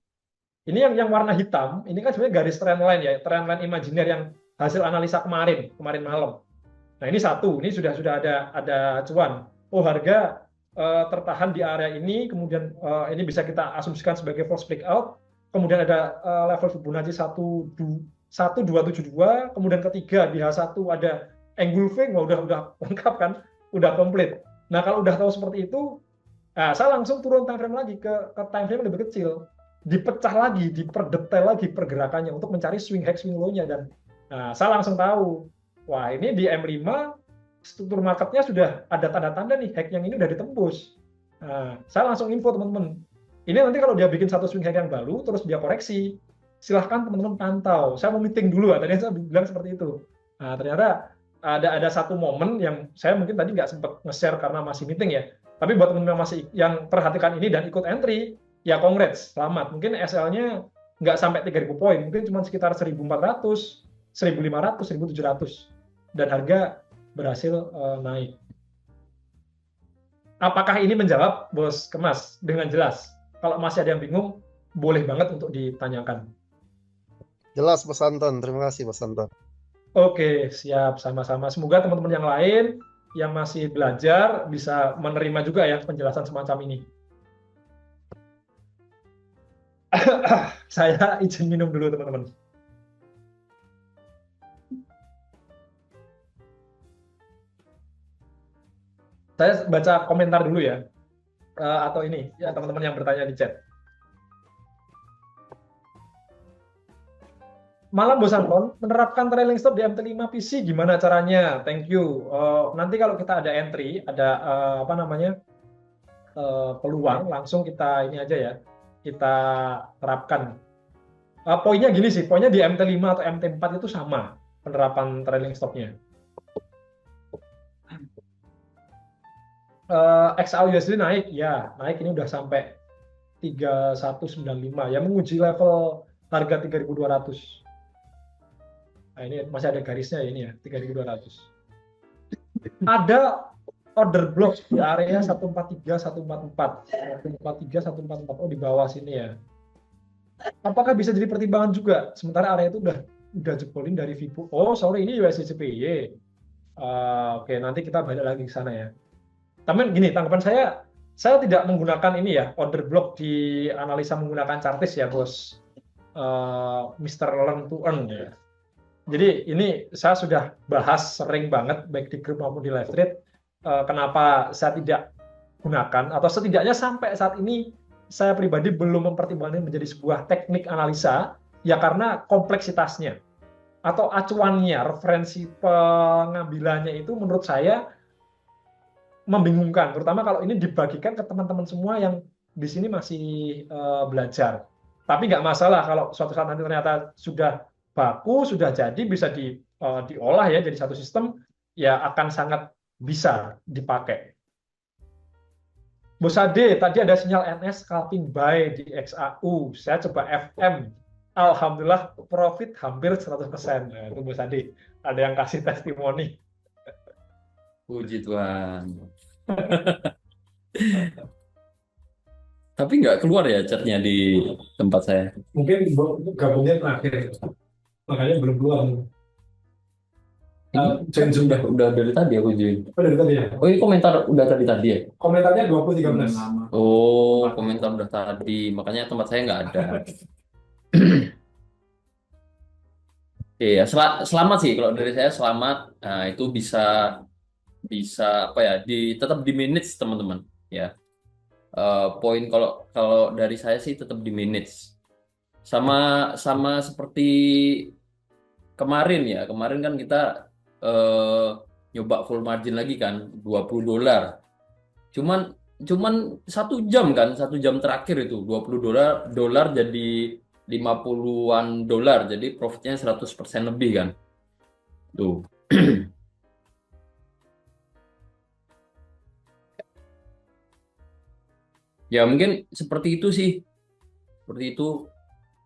yang warna hitam, ini kan sebenarnya garis trendline ya, trendline imajiner yang hasil analisa kemarin malam. Nah ini satu, ini sudah ada acuan. Oh harga tertahan di area ini, kemudian ini bisa kita asumsikan sebagai false breakout, kemudian ada level Fibonacci 1272, kemudian ketiga di H1 ada engulfing, udah lengkap kan, udah komplit. Nah kalau udah tahu seperti itu, saya langsung turun time frame lagi ke time frame lebih kecil, dipecah lagi, diperdetail lagi pergerakannya untuk mencari swing high swing low-nya, dan saya langsung tahu, wah ini di M5 struktur marketnya sudah ada tanda-tanda nih hack yang ini udah ditembus. Saya langsung info teman-teman. Ini nanti kalau dia bikin satu swing hack yang baru terus dia koreksi, silahkan teman-teman pantau. Saya mau meeting dulu, tadi saya bilang seperti itu. Nah, ternyata ada satu momen yang saya mungkin tadi nggak sempat nge-share karena masih meeting ya. Tapi buat teman-teman yang masih yang perhatikan ini dan ikut entry, ya congrats, selamat. Mungkin SL-nya nggak sampai 3.000 poin, mungkin cuma sekitar 1.400, 1.500, 1.700. Dan harga berhasil naik. Apakah ini menjawab bos kemas dengan jelas? Kalau masih ada yang bingung, boleh banget untuk ditanyakan. Jelas Bos Anton, terima kasih Bos Anton. Oke, siap, sama-sama. Semoga teman-teman yang lain yang masih belajar bisa menerima juga ya penjelasan semacam ini. Saya izin minum dulu teman-teman. Saya baca komentar dulu ya, atau ini ya teman-teman yang bertanya di chat. Malam Bos Anton, menerapkan trailing stop di MT5 PC gimana caranya? Thank you. Nanti kalau kita ada entry, ada peluang, langsung kita ini aja ya, kita terapkan. Poinnya gini sih, poinnya di MT5 atau MT4 itu sama penerapan trailing stopnya. XAUUSD naik, ya naik ini udah sampai 3195 ya, menguji level harga 3.200. Nah, ini masih ada garisnya ya, ini ya 3.200. Ada order block di area 143 144. 143 144. Oh di bawah sini ya. Apakah bisa jadi pertimbangan juga? Sementara area itu udah jebolin dari Vibo. Oh sorry, ini USD-CPY. Oke, nanti kita balik lagi ke sana ya. Tapi gini, tanggapan saya tidak menggunakan ini ya, order block di analisa menggunakan chartis ya, Bos. Mr. Learn to Earn ya. Jadi ini saya sudah bahas sering banget baik di grup maupun di live thread, kenapa saya tidak gunakan atau setidaknya sampai saat ini saya pribadi belum mempertimbangkan menjadi sebuah teknik analisa, ya karena kompleksitasnya atau acuannya, referensi pengambilannya itu menurut saya membingungkan, terutama kalau ini dibagikan ke teman-teman semua yang di sini masih belajar. Tapi nggak masalah kalau suatu saat nanti ternyata sudah baku, sudah jadi, bisa diolah ya jadi satu sistem, ya akan sangat bisa dipakai. Bos Ade, tadi ada sinyal NS scalping buy di XAU. Saya coba FM. Alhamdulillah profit hampir 100%. Nah, itu Bos Ade. Ada yang kasih testimoni. Puji Tuhan. Tapi nggak keluar ya chatnya di tempat saya. Mungkin gabungnya terakhir. Makanya belum keluar. Ini udah dari tadi aku join. Oh, dari tadi ya? Oh, ini komentar udah tadi ya? Komentarnya 2013. Oh, komentar udah tadi. Makanya tempat saya nggak ada. Oke ya, selamat sih kalau dari saya selamat. Nah, itu bisa apa ya? Tetap di minutes teman-teman ya. Poin kalau dari saya sih tetap di minutes. Sama seperti kemarin ya. Kemarin kan kita nyoba full margin lagi kan, $20. Cuman 1 jam kan, 1 jam terakhir itu $20 jadi $50-an, jadi profitnya 100% lebih kan. Tuh. Ya mungkin seperti itu sih. Seperti itu.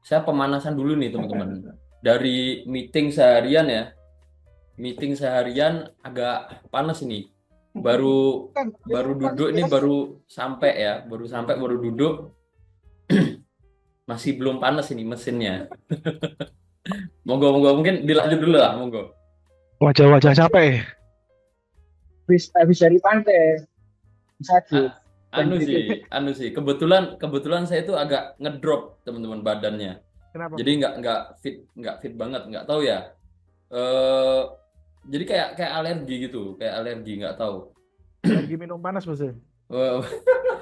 Saya pemanasan dulu nih teman-teman. Dari meeting seharian ya. Meeting seharian agak panas ini. Baru duduk ini baru sampai baru duduk. Masih belum panas ini mesinnya. Monggo mungkin dilanjut dulu lah, monggo. Wajah-wajah capek. Habis dari pantai. Bisa Anu sih. Kebetulan saya itu agak ngedrop teman-teman badannya. Kenapa? Jadi nggak fit banget, nggak tahu ya. Jadi kayak alergi gitu, nggak tahu. Lagi minum panas Mas.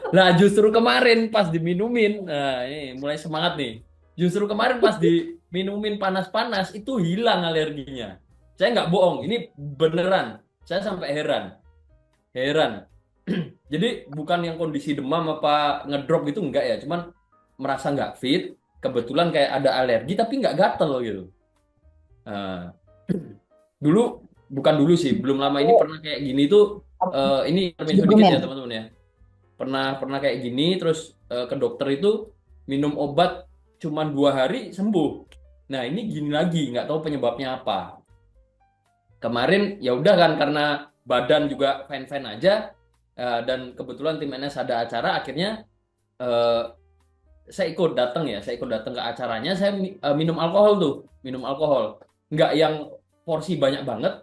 Nah justru kemarin pas diminumin, nah ini mulai semangat nih. Justru kemarin pas diminumin panas-panas itu hilang alerginya. Saya nggak bohong, ini beneran. Saya sampai heran. Jadi bukan yang kondisi demam apa ngedrop gitu enggak ya, cuman merasa nggak fit. Kebetulan kayak ada alergi tapi nggak gatel gitu. Nah, bukan dulu sih, belum lama ini pernah kayak gini tuh. Ini termasuk dikit ya teman-teman ya. Pernah kayak gini, terus ke dokter itu minum obat cuma 2 hari sembuh. Nah ini gini lagi, nggak tahu penyebabnya apa. Kemarin ya udah kan karena badan juga fine-fine aja, dan kebetulan tim NS ada acara, akhirnya saya ikut datang ke acaranya. Saya minum alkohol, nggak yang porsi banyak banget,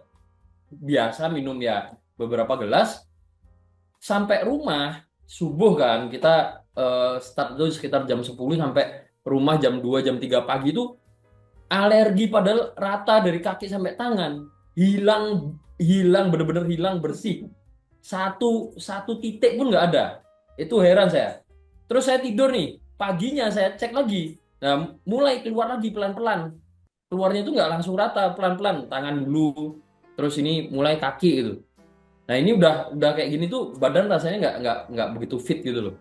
biasa minum ya beberapa gelas. Sampai rumah subuh kan, kita start itu sekitar jam 10, sampai rumah jam 2 jam 3 pagi itu alergi padahal rata dari kaki sampai tangan, hilang bener-bener hilang bersih. Satu titik pun nggak ada. Itu heran saya. Terus saya tidur nih, paginya saya cek lagi. Nah, mulai keluar lagi pelan-pelan. Keluarnya itu nggak langsung rata, pelan-pelan, tangan dulu, terus ini mulai kaki gitu. Nah ini udah kayak gini tuh badan rasanya nggak begitu fit gitu loh.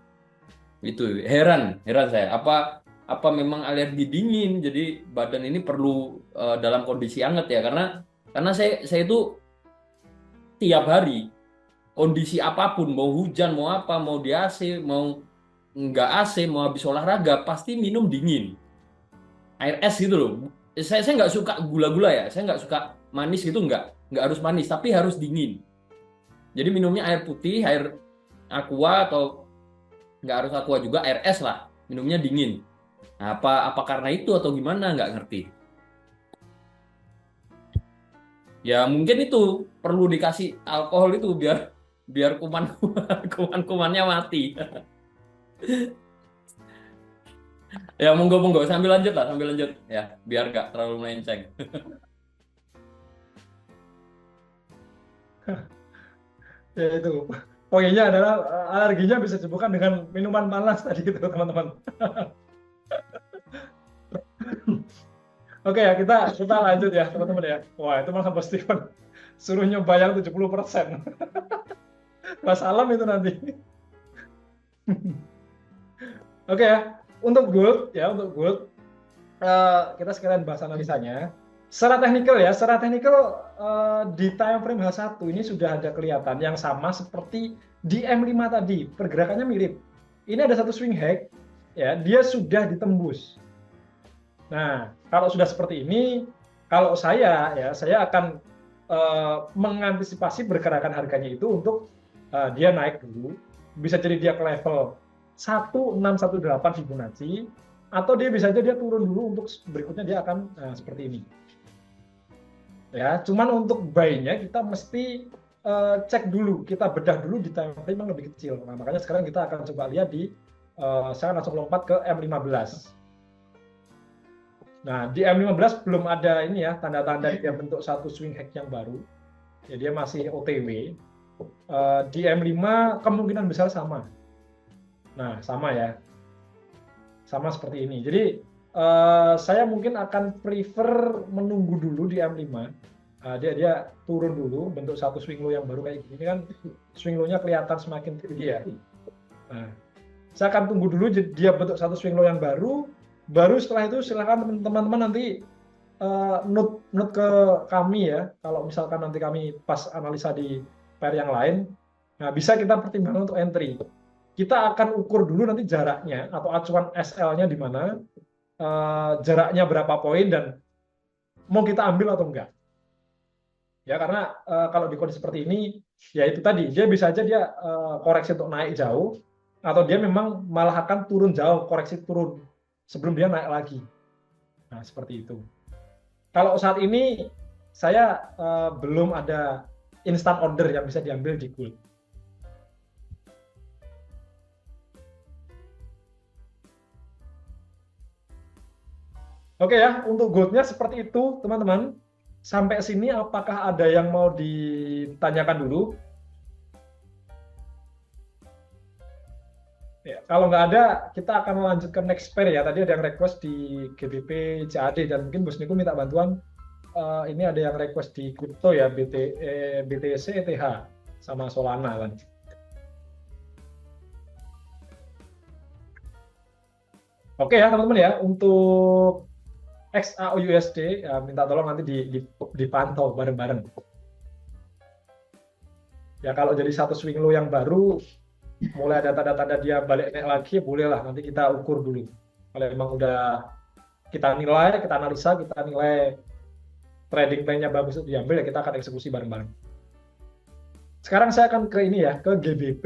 Itu heran saya. Apa memang alergi dingin? Jadi badan ini perlu dalam kondisi hangat ya, karena saya itu tiap hari kondisi apapun, mau hujan, mau apa, mau di AC, mau nggak AC, mau habis olahraga, pasti minum dingin. Air es gitu loh. Saya nggak suka gula-gula ya, saya nggak suka manis gitu, nggak harus manis, tapi harus dingin. Jadi minumnya air putih, air aqua, atau nggak harus aqua juga, air es lah, minumnya dingin. Nah, apa karena itu atau gimana, nggak ngerti. Ya mungkin itu perlu dikasih alkohol itu biar kuman-kumannya mati. Ya monggo sambil lanjut ya, biar nggak terlalu melenceng. Ya itu Poinnya adalah alerginya bisa disebabkan dengan minuman panas tadi itu teman-teman. Oke ya, kita lanjut ya teman-teman ya. Wah, itu malah Bos Steven suruh nyoba yang 70%. Mas Alam itu nanti. Oke ya, untuk gold kita sekalian bahas analisanya. Secara teknikal di time frame H1 ini sudah ada kelihatan yang sama seperti di M5 tadi, pergerakannya mirip. Ini ada satu swing high, ya, dia sudah ditembus. Nah, kalau sudah seperti ini, kalau saya akan mengantisipasi pergerakan harganya itu untuk dia naik dulu, bisa jadi dia ke level 1618 Fibonacci, atau dia bisa aja dia turun dulu untuk berikutnya dia akan seperti ini. Ya, cuman untuk buy-nya kita mesti cek dulu, kita bedah dulu di time frame yang lebih kecil. Nah, makanya sekarang kita akan coba lihat di saya langsung lompat ke M15. Nah, di M15 belum ada ini ya, tanda-tanda dia bentuk satu swing hack yang baru. Ya, dia masih OTW. Di M5 kemungkinan besar sama. Nah, sama ya. Sama seperti ini. Jadi, saya mungkin akan prefer menunggu dulu di M5. Dia turun dulu, bentuk satu swing low yang baru kayak gini kan, swing low-nya kelihatan semakin tinggi ya. Nah, saya akan tunggu dulu dia bentuk satu swing low yang baru setelah itu silakan teman-teman nanti note ke kami ya, kalau misalkan nanti kami pas analisa di pair yang lain, nah bisa kita pertimbangkan untuk entry. Kita akan ukur dulu nanti jaraknya atau acuan SL-nya di mana, jaraknya berapa poin dan mau kita ambil atau enggak. Ya, karena kalau di kondisi seperti ini, ya itu tadi, dia bisa aja dia koreksi untuk naik jauh, atau dia memang malah akan turun jauh, koreksi turun sebelum dia naik lagi. Nah, seperti itu. Kalau saat ini saya belum ada instant order yang bisa diambil di gold. Oke ya, untuk goldnya seperti itu teman-teman. Sampai sini apakah ada yang mau ditanyakan dulu? Ya, kalau nggak ada, kita akan lanjut ke next pair ya. Tadi ada yang request di GBP CAD dan mungkin Bos Niko minta bantuan. Ini ada yang request di crypto ya, BTC ETH sama Solana kan. Oke ya teman-teman ya, untuk XAUUSD ya, minta tolong nanti dipantau bareng-bareng. Ya kalau jadi satu swing low yang baru, mulai ada tanda-tanda dia balik naik lagi, bolehlah nanti kita ukur dulu. Kalau memang udah kita nilai, kita analisa, kita nilai trading plan-nya bagus untuk diambil, ya kita akan eksekusi bareng-bareng. Sekarang saya akan ke ini ya, ke GBP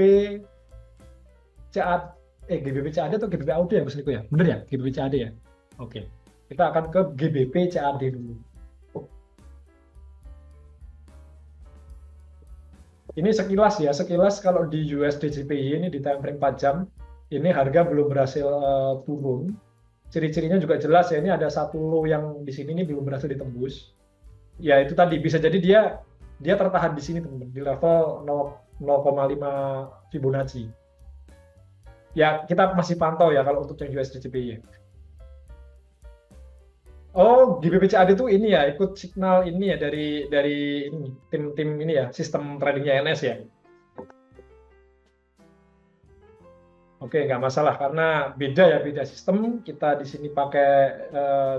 CAD, GBP CAD atau GBP AUD ya Mas Niko ya? Bener ya? GBP CAD ya? Oke. Kita akan ke GBP CAD dulu. Ini sekilas ya, sekilas kalau di USD JPY ini di time frame 4 jam, ini harga belum berhasil turun. Ciri-cirinya juga jelas ya, ini ada satu low yang di sini ini belum berhasil ditembus. Ya itu tadi, bisa jadi dia tertahan di sini teman-teman, di level 0,5 Fibonacci. Ya kita masih pantau ya kalau untuk yang USD JPY. Oh, GBP CAD itu ini ya, ikut signal ini ya dari ini, tim ini ya, sistem tradingnya NS ya. Oke, nggak masalah karena beda sistem. Kita di sini pakai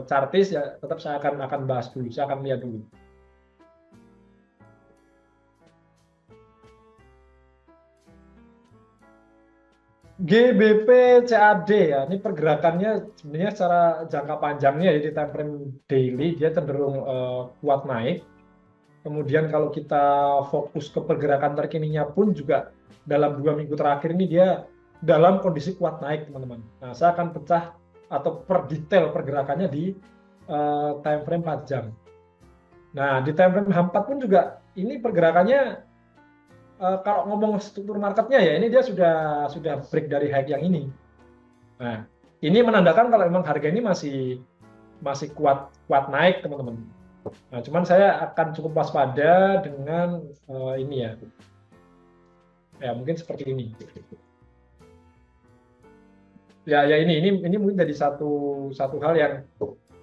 chartis ya, tetap saya akan bahas dulu, saya akan lihat dulu. GBP CAD ya, ini pergerakannya sebenarnya secara jangka panjangnya ya di time frame daily dia cenderung kuat naik. Kemudian kalau kita fokus ke pergerakan terkininya pun juga dalam 2 minggu terakhir ini dia dalam kondisi kuat naik teman-teman. Nah saya akan pecah atau perdetail pergerakannya di time frame 4 jam. Nah di time frame H4 pun juga ini pergerakannya kalau ngomong struktur marketnya ya ini dia sudah break dari high yang ini. Nah ini menandakan kalau memang harga ini masih kuat naik teman-teman. Nah cuman saya akan cukup waspada dengan ini ya. Ya mungkin seperti ini. Ya ini mungkin jadi satu hal yang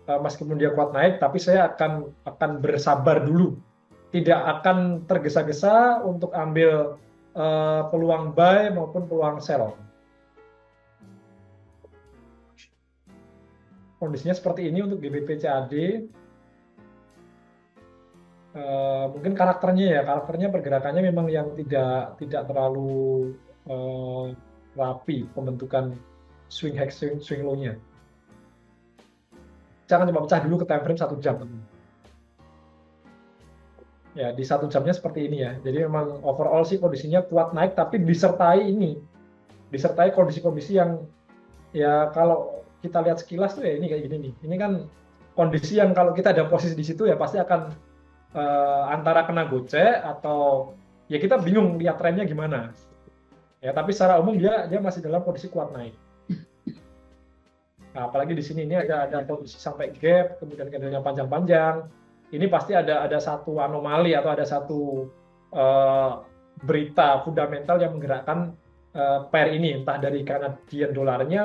meskipun dia kuat naik, tapi saya akan bersabar dulu, tidak akan tergesa-gesa untuk ambil peluang buy maupun peluang sell. Kondisinya seperti ini untuk GBP CAD. Mungkin karakternya pergerakannya memang yang tidak terlalu rapi pembentukan swing high swing low-nya. Jangan coba pecah dulu ke time frame 1 jam. Ya, di 1 jamnya seperti ini ya. Jadi memang overall sih kondisinya kuat naik, tapi disertai kondisi-kondisi yang ya kalau kita lihat sekilas tuh ya ini kayak gini nih. Ini kan kondisi yang kalau kita ada posisi di situ ya pasti akan antara kena gocek atau ya kita bingung lihat trennya gimana. Ya, tapi secara umum dia masih dalam kondisi kuat naik. Nah, apalagi di sini ini ada kondisi sampai gap, kemudian candlenya panjang-panjang. Ini pasti ada satu anomali atau ada satu berita fundamental yang menggerakkan pair ini, entah dari Canadian dolarnya